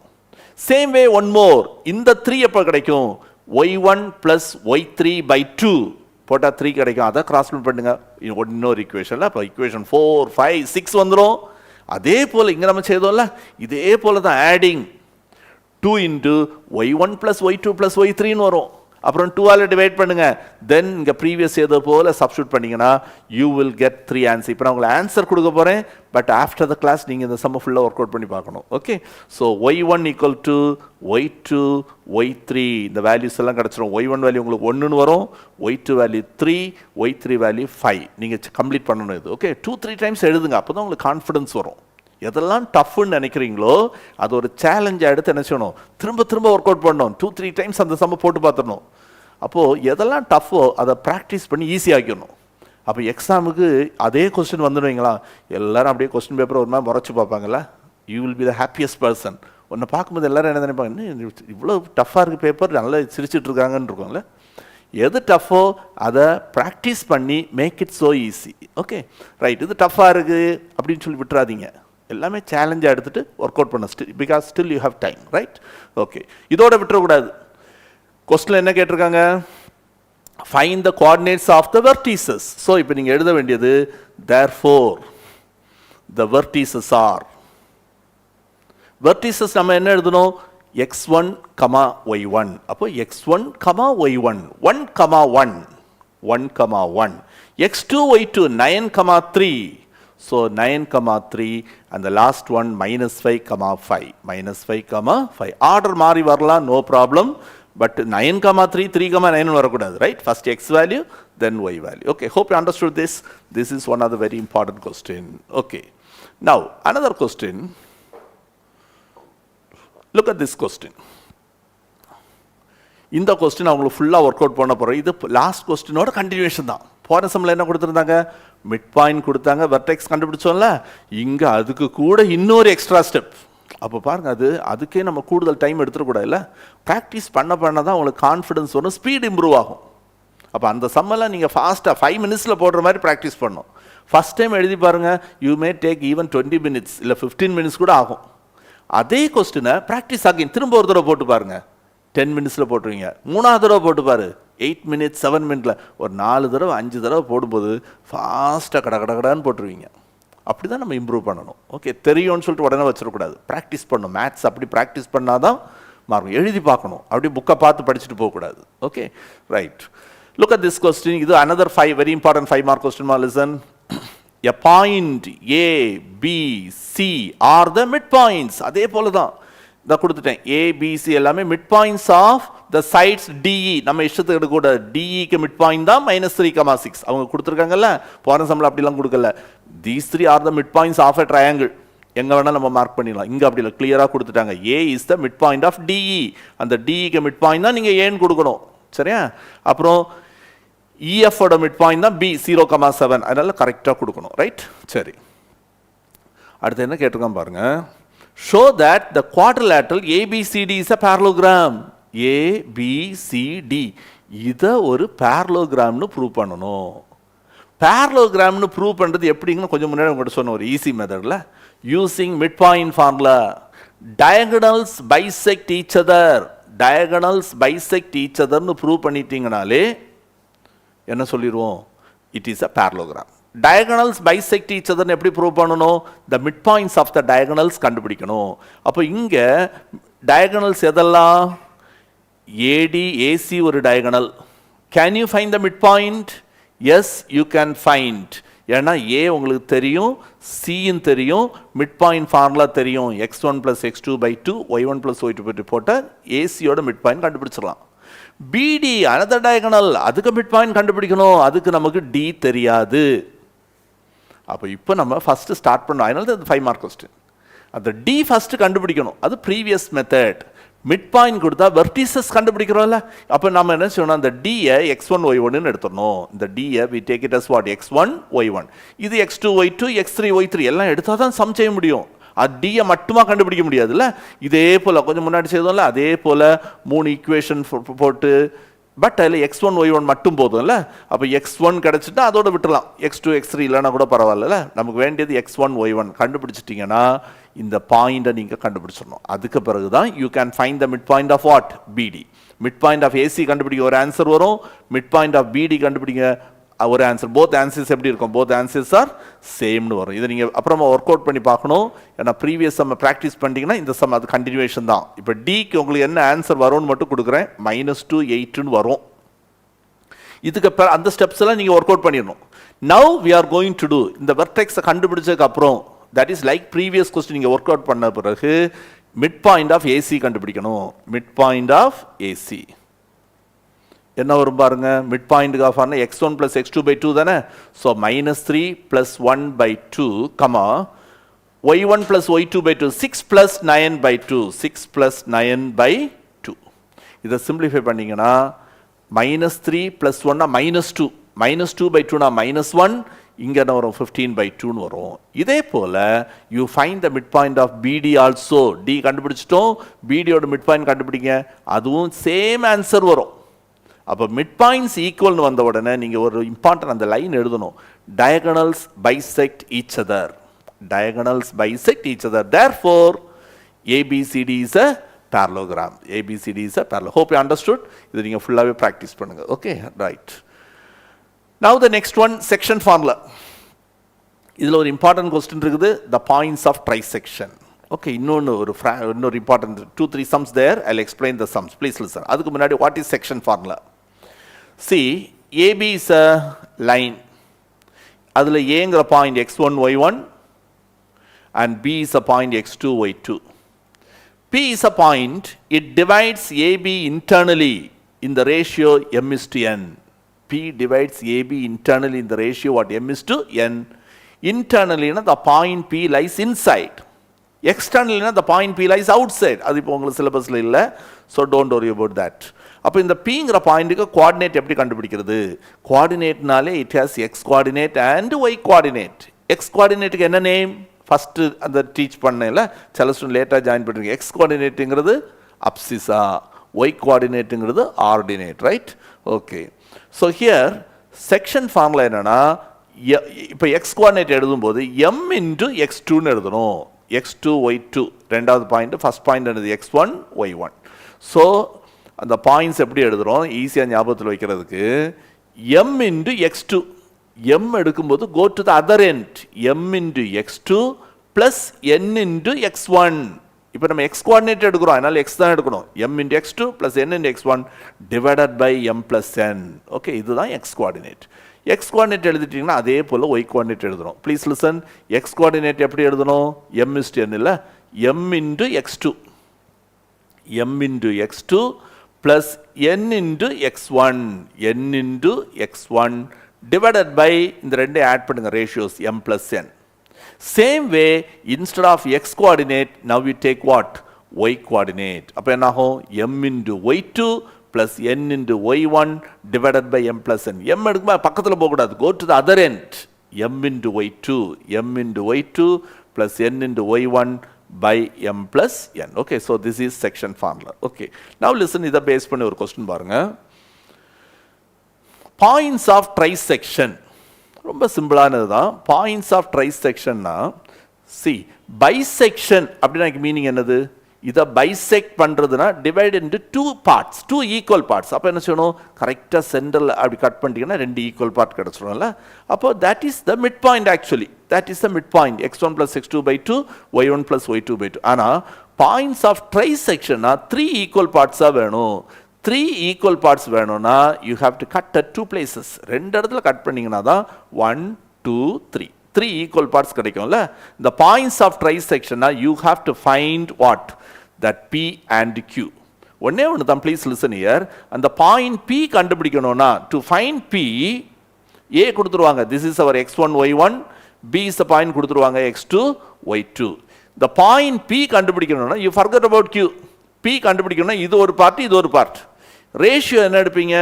சேம் வே ஒன் மோர், இந்த 3 எப்போ கிடைக்கும், y1 plus y3 by 2 போட்டால் 3 கிடைக்கும். அதை கிராஸ் மல்டிப்ளை பண்ணுங்க இன்னொரு ஈக்குவேஷனில், அப்போ ஈக்குவேஷன் 4 5 6 வந்துடும். அதே போல் இங்கே நம்ம செய்தோம்ல, இதே போல் தான் adding 2 into y1 plus y2 plus y3ன்னு வரும். அப்புறம் 2ஆல் டிவைட் பண்ணுங்க, தென் இங்கே ப்ரீவியஸ் ஏதோ போல் சப்ஸ்டியூட் பண்ணிங்கன்னா யூ வில் கெட் 3 ஆன்சர். இப்போ நான் உங்களுக்கு ஆன்சர் கொடுக்க போகிறேன், பட் ஆஃப்டர் த கிளாஸ் நீங்கள் இந்த சம்ம ஃபுல்லாக ஒர்க் அவுட் பண்ணி பார்க்கணும். Okay, so y1 equal to y2 y3 இந்த வேல்யூஸ் எல்லாம் கிடச்சிரும். y1 வேல்யூ உங்களுக்கு 1ன்னு வரும், y2 வேல்யூ 3, y3 வேல்யூ 5. நீங்கள் கம்ப்ளீட் பண்ணணும் இது. ஓகே, 2-3 டைம்ஸ் எழுதுங்க, அப்போ தான் உங்களுக்கு கான்ஃபிடன்ஸ் வரும். எதெல்லாம் டஃப்னு நினைக்கிறீங்களோ அது ஒரு சேலஞ்சாக எடுத்து என்ன செய்யணும், திரும்ப திரும்ப ஒர்க் அவுட் பண்ணணும். 2-3 டைம்ஸ் அந்த சம்ம போட்டு பார்த்துடணும். அப்போது எதெல்லாம் டஃப்போ அதை ப்ராக்டிஸ் பண்ணி ஈஸியாக்கணும். அப்போ எக்ஸாமுக்கு அதே கொஸ்டின் வந்துடுவீங்களா, எல்லாரும் அப்படியே கொஸ்டின் பேப்பரை ஒரு மாதிரி முறைச்சி பார்ப்பாங்கல்ல, you will be the happiest person. உன்னை பார்க்கும்போது எல்லாரும் என்ன நினைப்பாங்க, இன்னும் இவ்வளோ டஃப்பாக இருக்குது பேப்பர், நல்லா சிரிச்சிட்டு இருக்காங்கன்னு இருக்கோம்ல. எது டஃப்போ அதை ப்ராக்டிஸ் பண்ணி make it so easy. Okay right, இது டஃப்பாக இருக்குது அப்படின்னு சொல்லி விட்டுறாதீங்க, எல்லாமே சேலஞ்சாக எடுத்துகிட்டு ஒர்க் அவுட் பண்ண, because still you have time. Right, okay, இதோட விட்டுறக்கூடாது. கொஸ்டின் என்ன கேட்டிருக்காங்க, find the coordinates of the vertices. So இப்போ நீங்கள் எழுத வேண்டியது therefore the vertices are, vertices நம்ம என்ன எழுதணும், x1, y1. அப்போ x1, y1, 1, 1, 1, 1, x2, y2, 9, 3. So 9, 3 and the last one -5, 5, -5, 5. Order மாறி வரலாம், no problem. But 9, 3, 3, 9 வரக்கூடாது. Right? First x value, then y value. Okay, hope you understood this. This is one of the very important question. Okay. Now, another question. Look at this question. இந்த question அவங்களுக்கு ஃபுல்லாக work out பண்ண போகிறோம். இது last கொஸ்டினோட continuation தான். போன சம்மில் என்ன கொடுத்துருந்தாங்க, மிட் பாயிண்ட் கொடுத்தாங்க, வெர்டெக்ஸ் கண்டுபிடிச்சோம்ல, இங்கே அதுக்கு கூட இன்னொரு எக்ஸ்ட்ரா ஸ்டெப். அப்போ பாருங்கள், அதுக்கே நம்ம கூடுதல் டைம் எடுத்துடக்கூடாது இல்லை, ப்ராக்டிஸ் பண்ண தான் உங்களுக்கு கான்ஃபிடன்ஸ் வரும், ஸ்பீட் இம்ப்ரூவ் ஆகும். அப்போ அந்த சம்மெல்லாம் நீங்கள் ஃபாஸ்ட்டாக 5 மினிட்ஸில் போடுற மாதிரி ப்ராக்டிஸ் பண்ணணும். ஃபஸ்ட் டைம் எழுதி பாருங்கள், you may take even 20 minutes இல்லை 15 மினிட்ஸ் கூட ஆகும். அதே கொஸ்டினை ப்ராக்டிஸ் ஆகி திரும்ப ஒரு தடவை போட்டு பாருங்கள், 10 மினிட்ஸில் போட்டுருவீங்க. 3ஆவது தடவை போட்டு பாரு, 8 மினிட்ஸ் 7 மினிட்ல, ஒரு 4 தடவை 5 தடவை போடும்போது ஃபாஸ்ட்டாக கடகடன்னு போட்டுருவீங்க. அப்படி தான் நம்ம இம்ப்ரூவ் பண்ணணும். ஓகே, தெரியும்னு சொல்லிட்டு உடனே வச்சிடக்கூடாது, ப்ராக்டிஸ் பண்ணணும். மேத்ஸ் அப்படி ப்ராக்டிஸ் பண்ணால் தான் மார்க் எழுதி பார்க்கணும், அப்படியே புக்கை பார்த்து படிச்சுட்டு போகக்கூடாது. Okay, right. Look at this question. This is another 5 very important 5 mark question. Listen. A point A, B, C are the midpoints. அதே போல தான் இதை கொடுத்துட்டேன். A, B, C எல்லாமே midpoints of the sides DE. நம்ம இஷ்டத்துக்கு எடுக்கக்கூட DEக்கு midpoint தான் -3,6. அவங்க கொடுத்துருக்காங்கல்ல, போன சம்பளம் அப்படிலாம் கொடுக்கல. These 3 are the midpoints of a triangle. எங்கே வேணால் நம்ம மார்க் பண்ணிடலாம். இங்கே அப்படி இல்லை, கிளியராக கொடுத்துட்டாங்க. A is the midpoint of DE. அந்த DEக்கு midpoint தான் நீங்கள் ஏன்னு கொடுக்கணும். சரியா? அப்புறம் EFோட midpoint தான் B 0,7. அதனால கரெக்டாக கொடுக்கணும். ரைட், சரி. அடுத்து என்ன கேட்டிருக்கான் பாருங்க. Show that the quadrilateral ABCD is a parallelogram. ABCD இதை ஒரு parallelogramனு ப்ரூவ் பண்ணணும். parallelogramனு ப்ரூவ் பண்ணுறது எப்படிங்கன்னு கொஞ்சம் முன்னாடி உங்கள்கிட்ட சொன்ன ஒரு ஈஸி மெத்தடில் using midpoint formula. Diagonals bisect each other. Diagonals bisect each otherனு ப்ரூவ் பண்ணிட்டீங்கனாலே என்ன சொல்லிடுவோம்? It is a parallelogram. Diagonals bisect each other எப்படி ப்ரூவ் பண்ணணும்? The midpoints of the diagonals கண்டுபிடிக்கணும். அப்போ இங்கே diagonals எதெல்லாம்? AD AC ஒரு diagonal. Can you find the midpoint? Yes, you can find. ஏன்னா A உங்களுக்கு தெரியும், Cயும் தெரியும், midpoint ஃபார்முலா தெரியும். x1 plus x2 by 2, y1 plus y2 by 2 போட்டால் ACயோட midpoint கண்டுபிடிச்சிடலாம். BD another diagonal, அதுக்கு midpoint கண்டுபிடிக்கணும். அதுக்கு நமக்கு D தெரியாது. அப்போ இப்போ நம்ம ஃபர்ஸ்ட் ஸ்டார்ட் பண்ணோம். அதனால தான் 5 மார்க் கொஸ்டின். அந்த D ஃபர்ஸ்ட் கண்டுபிடிக்கணும். அது ப்ரீவியஸ் மெத்தட். மிட் கொடுத்தா வெர்டிசஸ் கண்டுபிடிக்கிறோம்ல. அப்போ நம்ம என்ன செய்யணும்? அந்த D-யை x1 y1 எடுத்துடணும். இந்த D-யை we take it as what? x1 y1. இது x2 y2 x3 y3 எல்லாம் எடுத்தால் தான் சம் செய்ய முடியும். அது D-யை மட்டுமா கண்டுபிடிக்க முடியாதுல்ல. இதே போல் கொஞ்சம் முன்னாடி செய்தோம்ல, அதே போல் 3 ஈக்குவேஷன் போட்டு பட் அதில் x1 y1 மட்டும் போதும்ல. அப்போ x1 கிடச்சிட்டா அதோட விட்டுலாம். x2 x3 இல்லைன்னா கூட பரவாயில்ல. நமக்கு வேண்டியது x1 y1 கண்டுபிடிச்சிட்டிங்கன்னா இந்த பாயிண்டை நீங்கள் கண்டுபிடிச்சிடணும். அதுக்கு பிறகு தான் you can find the mid point of what? BD. Mid point of AC கண்டுபிடிக்க ஒரு ஆன்சர் வரும், மிட் பாயிண்ட் ஆஃப் BD கண்டுபிடிங்க ஒரு ஆன்சர். போத் ஆன்சர்ஸ் எப்படி இருக்கும்? போத் ஆன்சர்ஸ் ஆர் சேம்னு வரும். இதை நீங்கள் அப்புறமா ஒர்க் அவுட் பண்ணி பார்க்கணும். ஏன்னா ப்ரீவியஸ் சம் ப்ராக்டிஸ் பண்ணிட்டீங்கன்னா இந்த சம் அது கண்டினியூவேஷன் தான். இப்போ Dக்கு உங்களுக்கு என்ன ஆன்சர் வரும்னு மட்டும் கொடுக்குறேன். -2 8ன்னு வரும். இதுக்கு அந்த ஸ்டெப்ஸ் எல்லாம் நீங்கள் ஒர்க் அவுட் பண்ணிடணும். Now we are going to do இந்த வெர்டெக்ஸை கண்டுபிடிச்சதுக்கு அப்புறம் that is like previous question நீங்கள் ஒர்க் அவுட் பண்ண பிறகு மிட் பாயிண்ட் ஆஃப் AC கண்டுபிடிக்கணும். மிட் பாயிண்ட் ஆஃப் AC என்ன வரும் பாருங்க? Mid point of x1 plus x2 by 2 தானே. So -3 plus 1 by 2 comma y1 plus y2 by 2 6 plus 9 by 2 6 plus 9 by 2. இதை simplify பண்ணிங்கன்னா -3 plus 1 -2 -2 by 2 -1 இங்கே என்ன வரும்? 15 by 2ன்னு வரும். இதே போல் you find the mid point of BD also. D கண்டுபிடிச்சிட்டோம், BDயோட மிட் பாயிண்ட் கண்டுபிடிங்க, அதுவும் சேம் ஆன்சர் வரும். அப்போ மிட் பாயிண்ட்ஸ் ஈக்குவல்னு வந்த உடனே நீங்கள் ஒரு இம்பார்ட்டன்ட் அந்த லைன் எழுதணும். Diagonals bisect each other. Diagonals bisect each other. Therefore, ABCD is a parallelogram. ABCD is a parallelogram. Hope you understood. This you full practice pannunga. Okay, right. Now the next one, section formula. This is an important question. The points of trisection. Okay, no important 2-3 sums there. I'll explain the sums. Please listen. Adukku munadi what is section formula? See, AB is a line. Adula A engra point x1 y1 and B is a point x2 y2. P is a point. It divides AB internally in the ratio m is to n. P divides AB internally in the ratio what m is to n. Internally, the point P lies inside. Externally, the point P lies outside. That is the syllabus, so don't worry about that. அப்போ இந்த Pங்கிற பாயிண்ட்டுக்கு coordinate எப்படி கண்டுபிடிக்கிறது? கோஆர்டினேட்னாலே it has x coordinate and y coordinate. x coordinateக்கு என்ன name? First அந்த teach பண்ணல, சில student லேட்டாக ஜாயின் பண்ணிருக்கீங்க. x கோஆர்டினேட்டுங்கிறது அப்சிஸா, y கோஆர்டினேட்டுங்கிறது ordinate, right? Okay. So here section formula என்னன்னா, இப்போ எக்ஸ் கோஆர்டினேட் எழுதும்போது m இன்டு x2ன்னு எழுதணும். x2 y2 ரெண்டாவது பாயிண்ட், ஃபர்ஸ்ட் பாயிண்ட் என்னது x1 y1. ஸோ அந்த பாயிண்ட்ஸ் எப்படி எழுதுகிறோம் ஈஸியாக ஞாபகத்தில் வைக்கிறதுக்கு, m இன்டு x2, m எடுக்கும்போது go to the other end, m into x2 plus n into x1. இப்போ நம்ம x coordinate எடுக்கிறோம், அதனால x தான் எடுக்கணும். m into x2 plus n into x1 divided by m plus n. Okay, இதுதான் x coordinate. x coordinate எழுதிட்டீங்கன்னா அதே போல y coordinate எழுதணும். Please listen. x coordinate எப்படி எழுதணும்? m is to n இல்ல, m into x2, m into x2 plus n into x1, n into x1 divided by இந்த ரெண்டே add பண்ணுங்க, ratios m plus n. Same way, instead of x coordinate, now we take what? Y coordinate. அப்ப என்ன ஆகும்? m into y2 plus n into y1 divided by m plus n. m எடுக்குமா பக்கத்துல போக கூடாது. Go to the other end. m into y2, m into y2 plus n into y1 by m plus n. Okay, so this is section formula. Okay, now listen, இதை base பண்ணி ஒரு question பாருங்க. Points of trisection. ரொம்ப சிம்பிளானது தான். Points of ட்ரைசெக்ஷன்னா, see bisection அப்படின்னா meaning என்னது? இதை பைசெக்ட் பண்ணுறதுனா divide into two parts, two equal parts. அப்போ என்ன செய்யணும்? கரெக்டாக சென்டரில் அப்படி கட் பண்ணிட்டீங்கன்னா ரெண்டு ஈக்குவல் பார்ட் கிடச்சிடும்ல. அப்போ that is the mid point. Actually that is the mid point. x1 plus x2 by 2, y1 plus y2 by 2. ஆனால் பாயிண்ட்ஸ் ஆஃப் ட்ரைசெக்ஷன்னா த்ரீ ஈக்குவல் பார்ட்ஸாக வேணும். த்ரீ ஈக்குவல் பார்ட்ஸ் வேணும்னா you have to cut at two places. ரெண்டு இடத்துல cut பண்ணிங்கன்னா தான் 1, 2, 3 three equal parts கிடைக்கும்ல. இந்த பாயிண்ட்ஸ் ஆஃப் ட்ரைசெக்ஷன்னா you have to find what? That p and q. ஒன்னே ஒன்று தான், ப்ளீஸ் லிசன் ஹியர். அந்த பாயிண்ட் p கண்டுபிடிக்கணும்னா டு ஃபைண்ட் p, a கொடுத்துருவாங்க, this is our x1 y1, b is the point கொடுத்துருவாங்க x2 y2. இந்த point p கண்டுபிடிக்கணும்னா you forget about q. p கண்டுபிடிக்கணும்னா இது ஒரு பார்ட், இது ஒரு பார்ட். ரேஷியோ என்ன எடுப்பீங்க?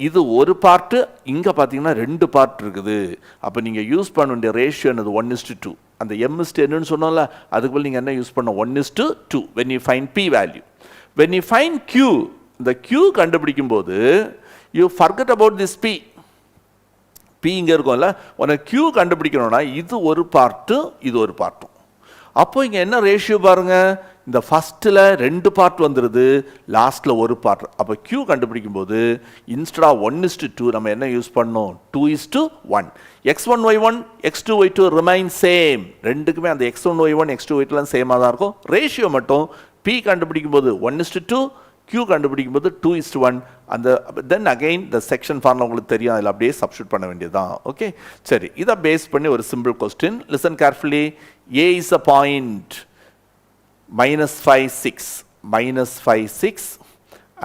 இது ஒரு பார்ட்டு, இங்கே பார்த்தீங்கன்னா ரெண்டு பார்ட் இருக்குது. அப்போ நீங்கள் யூஸ் பண்ண வேண்டிய ரேஷியோ என்னது? 1:2. அந்த m is to என்னன்னு சொன்னோம்ல, அதுக்கு போல் நீங்கள் என்ன யூஸ் பண்ண? 1:2 when you find p value. when you find q, இந்த q கண்டுபிடிக்கும் போது you forget about this p. p இங்கே இருக்கும்ல, உனக்கு q கண்டுபிடிக்கணும்னா இது ஒரு பார்ட்டு, இது ஒரு பார்ட்டும். அப்போ இங்கே என்ன ரேஷியோ பாருங்க, இந்த ஃபர்ஸ்ட்டில் ரெண்டு பார்ட் வந்துடுது, லாஸ்ட்டில் ஒரு பார்ட். அப்போ q கண்டுபிடிக்கும் போது இன்ஸ்டட் ஆஃப் 1:2 நம்ம என்ன யூஸ் பண்ணோம்? 2:1. x1 y1 x2 y2 remain same. ரெண்டுக்குமே அந்த x1 y1 x2 y2 சேமாக தான் இருக்கும். ரேஷியோ மட்டும் p கண்டுபிடிக்கும் போது 1:2, q கண்டுபிடிக்கும் போது 2:1. அந்த then again the section formula உங்களுக்கு தெரியும், அதில் அப்படியே சப்ஸ்டியூட் பண்ண வேண்டியதுதான். ஓகே, சரி, இதை பேஸ் பண்ணி ஒரு simple question. Listen carefully. a is a point -5, 6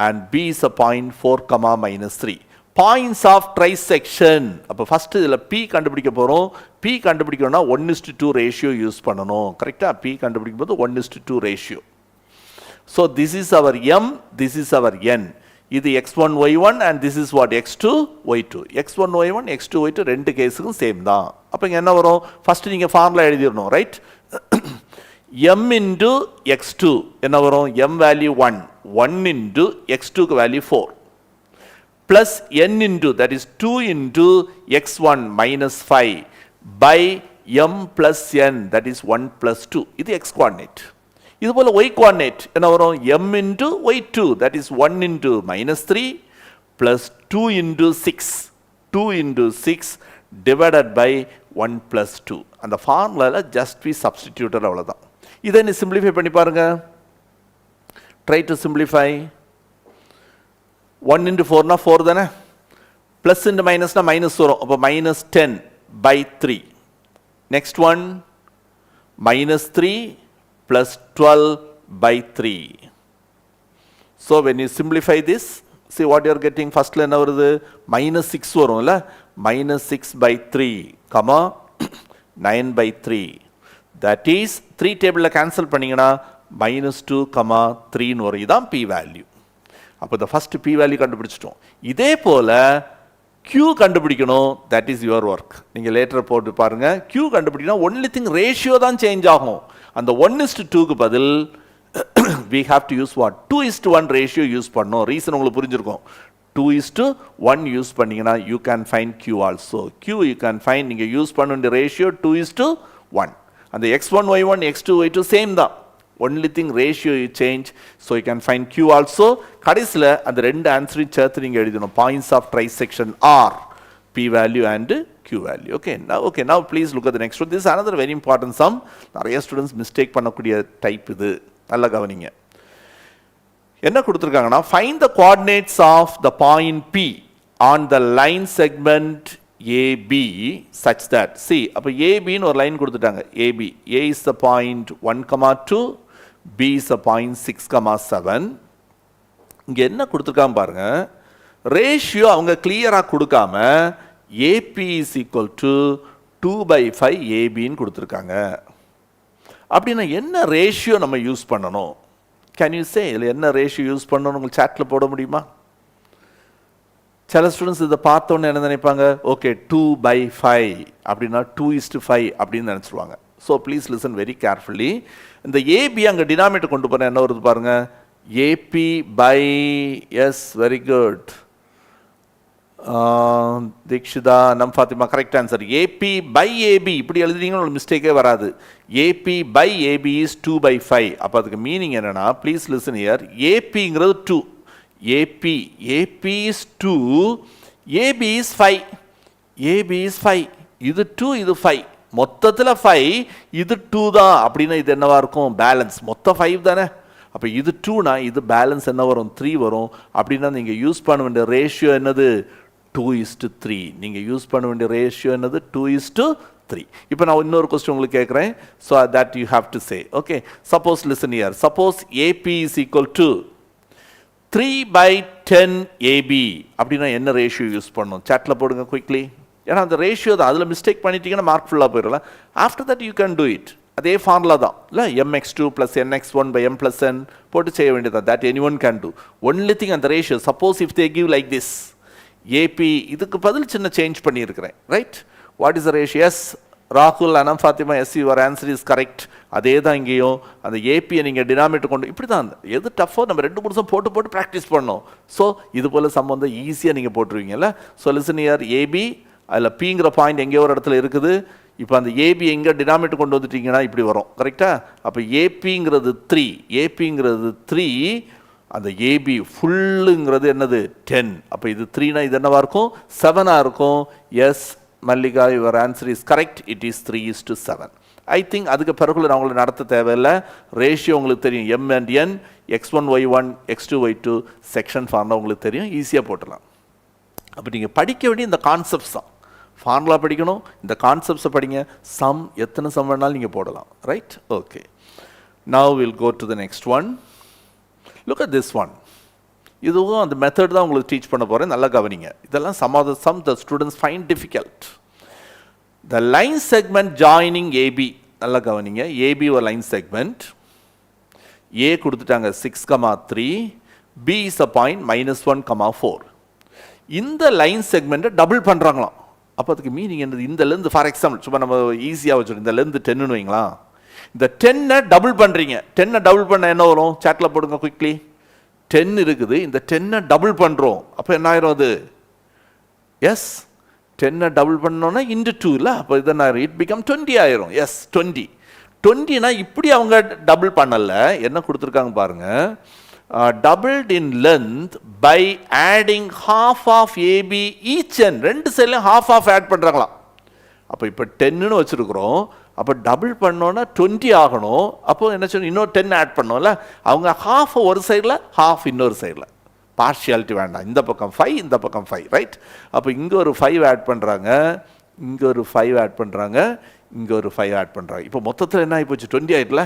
and b is a point 4, -3. Points of trisection. அப்போ ஃபர்ஸ்ட் இதில் p கண்டுபிடிக்க போகிறோம். p கண்டுபிடிக்கணும்னா 1:2 ரேஷியோ யூஸ் பண்ணணும். கரெக்டாக p கண்டுபிடிக்கும் போது 1:2 ratio. So this is our m, this is our n. இது x1 y1 and this is what? x2 y2. x1 y1 x2 y2 ரெண்டு கேஸுக்கும் சேம் தான். அப்போ இங்கே என்ன வரும்? ஃபர்ஸ்ட் நீங்கள் ஃபார்முலா எழுதிடணும், ரைட்? m into x2 என்ன வரும்? m வேல்யூ 1, 1 into x2க்கு value 4 plus n into, that is 2 into x1 -5 by m plus n, that is 1 plus 2. இது x coordinate. இது போல y coordinate என்ன வரும்? m into y2, that is 1 into -3 plus 2 into 6, 2 into 6 divided by 1 plus 2. அந்த ஃபார்முலால just be substituted, அவ்வளவுதான். இதை நீ simplify பண்ணி பாருங்க. Try to simplify. 1 into 4 4 தானே, பிளஸ் இன்டு மைனஸ்னா மைனஸ் வரும். அப்போ -10/3. Next one -3 plus 12/3. So when you simplify this, see what you are getting. Firstல என்ன வருது? -6 வரும்ல, -6/3, 9/3. That is 3 டேபிளில் கேன்சல் பண்ணிங்கன்னா -2, 3 வரும். இதுதான் p வேல்யூ. அப்போ இந்த ஃபர்ஸ்ட் p வேல்யூ கண்டுபிடிச்சிட்டோம். இதே போல q கண்டுபிடிக்கணும். That is your work. நீங்கள் லேட்டர் போட்டு பாருங்க. q கண்டுபிடிக்கணும், ஒன்லி திங் ரேஷியோ தான் சேஞ்ச் ஆகும். அந்த 1:2க்கு பதில் we have to use what? 2:1 ratio use பண்ணோம். ரீசன் உங்களுக்கு புரிஞ்சிருக்கும். 2:1 யூஸ் பண்ணீங்கன்னா you can find q also. q you can find, நீங்கள் யூஸ் பண்ண வேண்டிய ரேஷியோ 2:1. அந்த x1 y1 x2 y2 same தான். only thing ratio you change, so you can find q also. கடைசில அந்த ரெண்டு ஆன்சரையும் சேர்த்து நீங்க எழுதணும். points of trisection are p value and q value. Okay, now please look at the next one. This is another very important sum. நிறைய students mistake பண்ணக்கூடிய type இது. நல்லா கவனிங்க. என்ன கொடுத்துருக்காங்கன்னா, find the coordinates of the point P on the line segment AB such that, see, அப்போ ABன்னு ஒரு line கொடுத்துட்டாங்க. AB, A is the point 1,2, B is the point 6,7. இங்கே என்ன கொடுத்துருக்காம பாருங்க, ரேஷியோ அவங்க கிளியராக கொடுக்காம AP is equal to 2/5 ABன்னு கொடுத்துருக்காங்க. அப்படின்னா என்ன ரேஷியோ நம்ம யூஸ் பண்ணணும்? கேன் யூ சே இதில் என்ன ரேஷியோ யூஸ் பண்ணணும் உங்களுக்கு சாட்டில் போட முடியுமா? சில ஸ்டூடெண்ட்ஸ் இதை பார்த்தோன்னு என்ன நினைப்பாங்க, ஓகே 2/5 அப்படின்னா 2:5 அப்படின்னு நினச்சிருவாங்க. So please listen very carefully. இந்த ஏபி அங்கே டினாமினேட்டர் கொண்டு போனால் என்ன வருது பாருங்க, AB by, yes very good Dikshita, நம் Fathima, correct answer. AB by AB இப்படி எழுதுறீங்கன்னா ஒரு மிஸ்டேக்கே வராது. AB by AB is 2/5. அப்போ அதுக்கு மீனிங் என்னன்னா, ப்ளீஸ் லிசன் ஹியர், ஏபிங்கிறது 2, AB is 2, AB is 5, AB is 5, இது 2 இது 5, மொத்தத்தில் 5, இது 2 தான். அப்படின்னா இது என்னவா இருக்கும், பேலன்ஸ். மொத்தம் 5 தானே, அப்போ இது 2னா இது பேலன்ஸ் என்ன வரும், 3 வரும். அப்படின்னா நீங்கள் யூஸ் பண்ண வேண்டிய ரேஷியோ என்னது, 2:3. நீங்கள் யூஸ் பண்ண வேண்டிய ரேஷியோ என்னது, 2:3. இப்போ நான் இன்னொரு கொஸ்டின் உங்களுக்கு கேட்குறேன். So that you have to say, okay, suppose listen here, suppose AB is equal to 3/10 AB அப்படின்னா என்ன ரேஷியோ யூஸ் பண்ணணும்? சாட்டில் போடுங்க குயிக்லி. ஏன்னா அந்த ரேஷியோ தான், அதில் மிஸ்டேக் பண்ணிட்டீங்கன்னா மார்க் ஃபுல்லாக போயிடலாம். After that you can do it. அதே ஃபார்முலா தான் இல்லை, mx2 + nx1/m+n போட்டு செய்ய வேண்டியது. That any one can do. Only thing அந்த ratio, suppose if they give like this AB, இதுக்கு பதில் சின்ன சேஞ்ச் பண்ணியிருக்கிறேன், right? What is the ratio? Yes ராகுல், Anam Fathima, yes your answer is correct. அதே தான் இங்கேயும். அந்த ஏபியை நீங்கள் டினாமினேட்டர் கொண்டு இப்படி தான், எது டஃபோ நம்ம 2-3 நிமிஷம் போட்டு ப்ராக்டிஸ் பண்ணோம். ஸோ இது போல் சம்பந்தம் ஈஸியாக நீங்கள் போட்டுருவீங்கல்ல. ஸோ லிசன் ஹியர், ஏபி அதில் பிங்கிற பாயிண்ட் எங்கேயோ ஒரு இடத்துல இருக்குது. இப்போ அந்த ஏபி எங்கே டினாமினேட்டர் கொண்டு வந்துட்டீங்கன்னா இப்படி வரும், கரெக்டா? அப்போ ஏபிங்கிறது 3, ஏபிங்கிறது 3, அந்த ஏபி ஃபுல்லுங்கிறது என்னது 10. அப்போ இது 3னா இது என்னவா இருக்கும், 7ஆக இருக்கும். Yes Mallika, your answer is correct. It is 3:7. I think அதுக்கு பிறகுள்ள நான் உங்களுக்கு நடத்த தேவையில்லை. ரேஷியோ உங்களுக்கு தெரியும், M and N, x1 y1 x2 y2 section formula உங்களுக்கு தெரியும், ஈஸியாக போட்டலாம். அப்போ நீங்கள் படிக்க வேண்டிய இந்த கான்செப்ட்ஸ் தான். ஃபார்முலா படிக்கணும், இந்த கான்செப்ட்ஸை படிங்க. சம் எத்தனை சம் வேணாலும் நீங்கள் போடலாம், right? Okay, now will go to the next one. Look at this one. இதுவும் அந்த மெத்தட் தான் உங்களுக்கு டீச் பண்ண போகிறேன், நல்லா கவனிங்க. இதெல்லாம் some the students find difficult. The line segment joining AB, நல்லா கவனிங்க. ஏபி ஒரு லைன் செக்மெண்ட், ஏ கொடுத்துட்டாங்க 6,3, பி இஸ் அ பாயிண்ட் -1,4. இந்த லைன் செக்மெண்ட்டை டபுள் பண்ணுறாங்களாம். அப்போ அதுக்கு மீனிங் என்னது, இந்த லென்த் ஃபார் எக்ஸாம்பிள் சும்மா நம்ம ஈஸியாக வச்சுருக்கோம், இந்த லென்த் 10ன்னு வைங்களா, இந்த 10ஐ டபுள் பண்ணுறீங்க. 10ஐ டபுள் பண்ண என்ன வரும், சாட்டில் போடுங்க குயிக்லி. 10 இருக்குது, இந்த 10ஐ டபுள் பண்ணுறோம். அப்போ என்ன ஆயிரும் அது, எஸ் 10ஐ டபுள் பண்ணோன்னா இன்டு 2 இல்லை, அப்போ இது என்ன ஆயிரும், இட் பிகம் 20 ஆயிரும். எஸ் 20னா இப்படி அவங்க டபுள் பண்ணலை. என்ன கொடுத்துருக்காங்க பாருங்கள், doubled in length by adding half of AB each end. ரெண்டு சைட்லையும் half ஆட் பண்ணுறாங்களாம். அப்போ இப்போ 10ன்னு வச்சுருக்குறோம், அப்போ டபுள் பண்ணோன்னா 20 ஆகணும். அப்போ என்ன சொல்லணும், இன்னொரு 10 ஆட் பண்ணோம்ல. அவங்க half ஒரு சைடில் half இன்னொரு சைடில், பார்ஷியாலிட்டி வேண்டாம். இந்த பக்கம் 5 இந்த பக்கம் 5, ரைட்? அப்போ இங்கே ஒரு 5 ஆட் பண்ணுறாங்க, இங்கே ஒரு 5 ஆட் பண்ணுறாங்க, இங்கே ஒரு 5 ஆட் பண்ணுறாங்க. இப்போ மொத்தத்தில் என்ன ஆகி போச்சு, 20 ஆகிடல.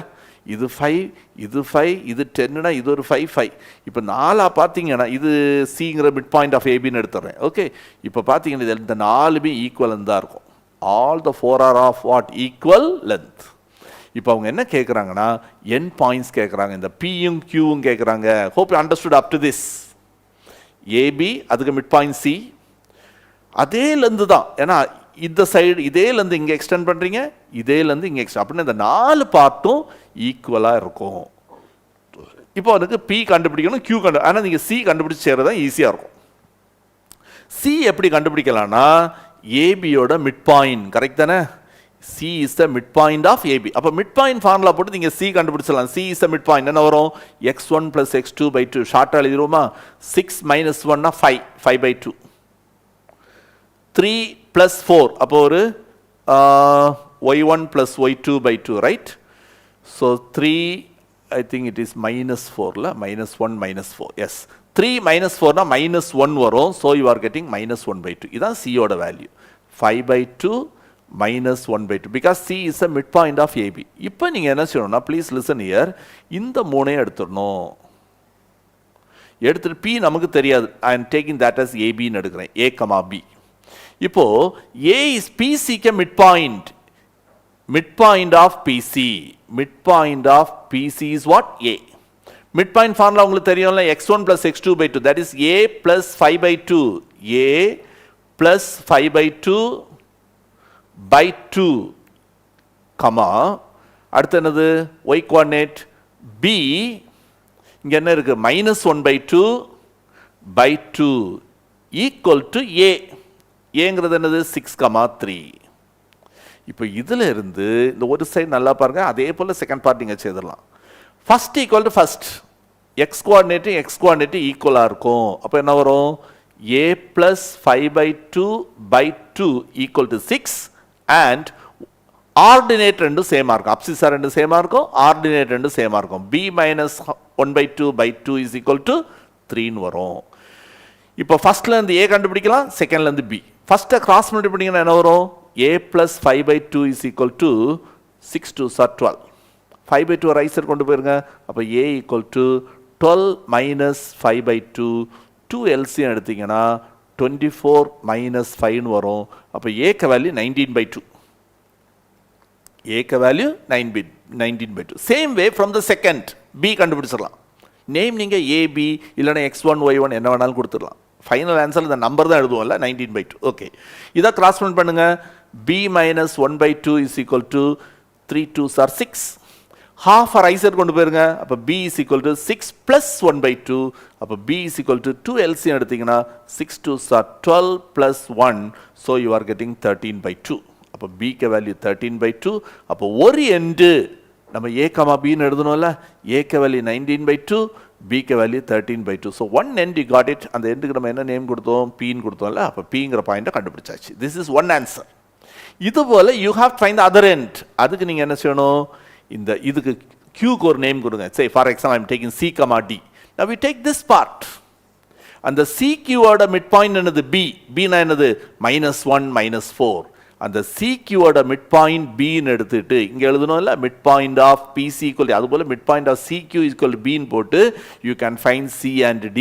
இது 5 இது 5 இது 10னா இது ஒரு 5. இப்போ 4 பார்த்தீங்கன்னா இது சிங்கிற மிட் பாயிண்ட் ஆஃப் ஏபின்னு எடுத்துறேன். ஓகே, இப்போ பார்த்தீங்கன்னா இந்த 4மே ஈக்குவல் தான் இருக்கும். All the 4 are of what, equal length. இப்போ அவங்க என்ன கேட்குறாங்கன்னா n பாயிண்ட்ஸ் கேட்குறாங்க, இந்த பியும் கியூவும் கேட்குறாங்க. Hope you understood up to this. AB அதுக்கு மிட் பாயிண்ட் சி, அதே லென்த் தான். ஏன்னா இந்த சைடு இதேலேருந்து இங்கே எக்ஸ்டெண்ட் பண்ணுறீங்க, இதேலேருந்து இங்கே எக்ஸ்டெண்ட் அப்படின்னா இந்த 4 பார்ட்டும் ஈக்குவலாக இருக்கும். இப்போ அதுக்கு பி கண்டுபிடிக்கணும், கியூ ஆனால் நீங்கள் சி கண்டுபிடிச்சி சேர்றது தான் ஈஸியாக இருக்கும். சி எப்படி கண்டுபிடிக்கலாம்னா ஏபியோட மிட் பாயிண்ட், கரெக்ட் தானே? C is the mid point of AB. அப்போ மிட் பாயிண்ட் ஃபார்முலா போட்டு நீங்கள் சி கண்டுபிடிச்சலாம். C is the mid point என்ன வரும், x1 + x2/2. ஷார்ட்டாக எழுதிடுவோமா, 6 - 1 5, 5/2. 3 + 4 அப்போ ஒரு y1 + y2/2, right? So 3 I think it is minus 4 la, minus 1 minus 4, yes. 3 minus 4 na minus 1 varum, so you are getting minus 1 by 2. Idan C oda value. 5 by 2 minus 1 by 2, because C is the midpoint of AB. இப்போ நீங்க என்ன செய்யணும்னா, please listen here, இந்த மூணையும் எடுத்துடணும். எடுத்துட்டு P நமக்கு தெரியாது, I am taking that as AB ன்னு எடுக்கிறேன், A, B. இப்போ A is PC ke midpoint. Midpoint of PC. Midpoint of PC is what? A. Midpoint formula உங்களுக்கு தெரியும்ல, x1 plus x2 by 2, that is A plus 5 by 2. A plus 5 by 2 by 2, comma, அடுத்து என்னது? y coordinate B, இங்க என்ன இருக்கு? minus 1 by 2 by 2 equal to A. ஏங்கிறது என்னது? 6, 3. இப்போ இதில் இருந்து இந்த ஒரு சைடு நல்லா பாருங்க, அதே போல் செகண்ட் பார்ட் நீங்கள் செய்திடலாம். First equal to first, x coordinate ஈக்குவலாக இருக்கும். அப்போ என்ன வரும்? A plus 5 by 2 by 2 equal to 6 and ordinate ரெண்டும் சேமாக இருக்கும். அப்சிஸா ரெண்டும் சேமாக இருக்கும், ஆர்டினேட் ரெண்டும் சேமாக இருக்கும். B minus 1 by 2 by 2 is equal to 3ன்னு வரும். இப்போ ஃபர்ஸ்ட்லேருந்து ஏ கண்டுபிடிக்கலாம், செகண்ட்லேருந்து பி. ஃபர்ஸ்ட்டை கிராஸ் மல்டிப்ளை பண்ணிங்கன்னா என்ன வரும்? A plus 5 by 2 is equal to 6 2s are 12. 5 by 2 right side கொண்டு போயிருங்க. அப்போ A equal to 12 minus 5 by 2. 2 LCM எடுத்தீங்கன்னா 24 minus 5 வரும். அப்போ A க்கு வேல்யூ 19 by 2. A க்கு value 19 by 2. Same way from the second B கண்டுபிடிச்சிடலாம். நேம் நீங்கள் AB இல்லைன்னா x1 y1 என்ன வேணாலும் கொடுத்துடலாம். ஃபைனல் ஆன்சர் இந்த நம்பர் தான் எழுதுவோம்ல, 19 by 2. ஓகே, இதை கிராஸ் மல்டிப்ளை பண்ணுங்க. B minus 1 by 2 is equal to 3 2s are 6. half right side கொண்டு போயிருங்க. அப்போ B is equal to 6 plus 1 by 2. அப்போ B is equal to 2 LCM எடுத்தீங்கன்னா 6 2s are 12 plus 1. So you are getting 13 by 2. அப்போ B க்கு value 13 by 2. அப்போ ஒரு end நம்ம A, Bன்னு எழுதணும்ல, A க்கு வேல்யூ 19 by 2, B க்கு value 13 by 2. So one end you got it. அந்த எண்டுக்கு நம்ம என்ன நேம் கொடுத்தோம்? Pன்னு கொடுத்தோம்ல, அப்போ Pங்கிற பாயிண்ட்டை கண்டுபிடிச்சாச்சு. This is one answer. இதுபோல you have to find the other end. அதுக்கு நீங்கள் என்ன செய்யணும்? இந்த இதுக்கு Qக்கு ஒரு நேம் கொடுங்க. Say for example I am taking C, D. Now we take this part. அந்த CQவோட midpoint என்னது? B. Bனா என்னது? -1 -4. அந்த CQவோட midpoint Bன்னு எடுத்துட்டு இங்கே எழுதணும்ல, midpoint of PC equal to, அதுபோல midpoint of CQ equal to Bன்னு போட்டு you can find C and D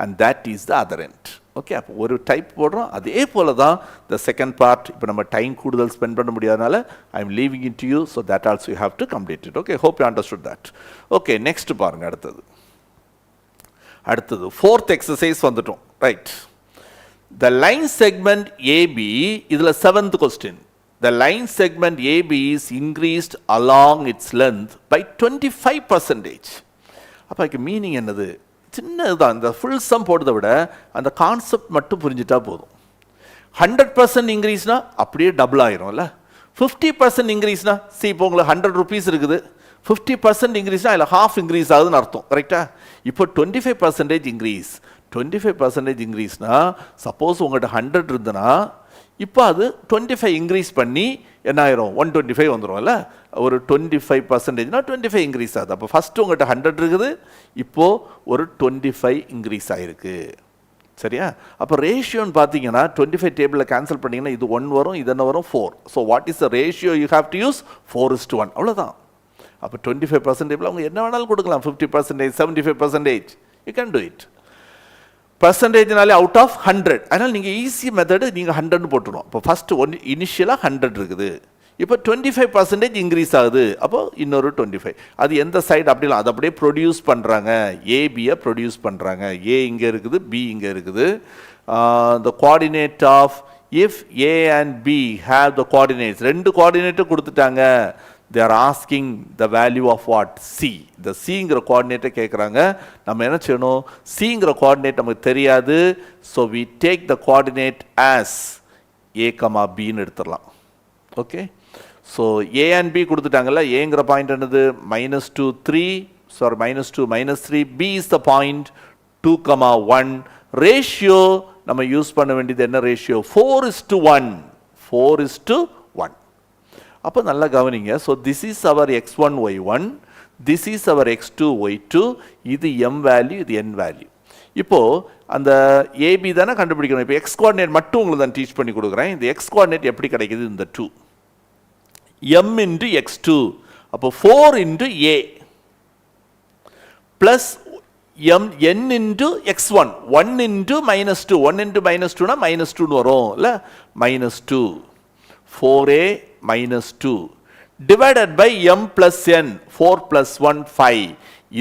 and that is the other end. Okay, அப்போ ஒரு டைப் போடுறோம். அதே போல தான் the second part. இப்போ நம்ம டைம் கூடுதல் ஸ்பெண்ட் பண்ண முடியாதனால I am leaving it to you, so that also you have to complete it. Okay, hope you understood that. Okay, next பாருங்க. அடுத்தது fourth exercise வந்துட்டோம். Right. The line segment AB, இதுல 7th question. The line segment AB is increased along its length by 25%. அப்போ அதுக்கு meaning என்னது? சின்னதுதான், இந்த full some போடுறதை விட அந்த கான்செப்ட் மட்டும் புரிஞ்சுட்டா போதும். 100% இன்க்ரீஸ்னா அப்படியே டபுள் ஆயிரும்ல. 50% இன்க்ரீஸ்னா, இப்போ உங்களுக்கு 100 rupees இருக்குது, 50% இன்க்ரீஸ்னா அதில் half இன்க்ரீஸ் ஆகுதுன்னு அர்த்தம். கரெக்டா? இப்போ 25% இன்க்ரீஸ். 25% இன்க்ரீஸ்னா, சப்போஸ் உங்கள்கிட்ட 100 இருந்ததுன்னா இப்போ அது 25 இன்க்ரீஸ் பண்ணி என்ன ஆயிரும்? 125 வந்துடும்ல. ஒரு 25%னா 25 இன்க்ரீஸ் ஆகுது. அப்போ ஃபஸ்ட்டு உங்கள்கிட்ட 100 இருக்குது, இப்போது ஒரு 25 இன்க்ரீஸ் ஆகிருக்கு. சரியா? அப்போ ரேஷியோன்னு பார்த்தீங்கன்னா 25 டேபிளில் கேன்சல் பண்ணிங்கன்னா இது 1 வரும், இது என்ன வரும்? 4. So what is the ratio you have to use? 4:1. அவ்வளோதான். அப்போ 25% அவங்க என்ன வேணாலும் கொடுக்கலாம். 50%, 75%, யூ கேன் டூ இட். பர்சன்டேஜ்னாலே அவுட் ஆஃப் 100. அதனால் நீங்கள் ஈஸி மெத்தடு நீங்கள் 100ன்னு போட்டுருவோம். இப்போ ஃபஸ்ட்டு இனிஷியலாக 100 இருக்குது, இப்போ 25% இன்க்ரீஸ் ஆகுது, அப்போ இன்னொரு 25. அது எந்த சைடு அப்படிலாம் அது அப்படியே ப்ரொடியூஸ் பண்ணுறாங்க, ஏபியை ப்ரொடியூஸ் பண்ணுறாங்க. ஏ இங்கே இருக்குது, பி இங்கே இருக்குது. The coordinate of if A and B have the coordinates, ரெண்டு கோஆர்டினேட்டும் கொடுத்துட்டாங்க. they are asking the value of what? C. the Cங்கிற கோஆர்டினேட்டை கேட்குறாங்க. நம்ம என்ன செய்யணும்? Cங்கிற கோஆர்டினேட் நமக்கு தெரியாது, so we take the coordinate as A, Bன்னு எடுத்துடலாம். Okay, so A and B கொடுத்துட்டாங்கல்ல. ஏங்கிற பாயிண்ட் என்னது? -2 3, sorry -2 -3. B is the point 2, 1. Ratio நம்ம யூஸ் பண்ண வேண்டியது என்ன ரேஷியோ? 4:1. 4:1. அப்போ நல்லா கவனிங்க. So this is our x1 y1, this is our x2 y2, இது m value, இது n value. இப்போ அந்த AB தானே கண்டுபிடிக்கணும். இப்போ x coordinate மட்டும் உங்களுக்கு நான் டீச் பண்ணி கொடுக்குறேன். இந்த x coordinate எப்படி கிடைக்குது? இந்த 2 m into x2, அப்போ 4 into a plus m n into x1, 1 into minus 2, 1 into minus 2 னா minus 2 னு வரும் இல்ல, minus 2, 4a minus 2 divided by m plus n, 4 plus 1, 5.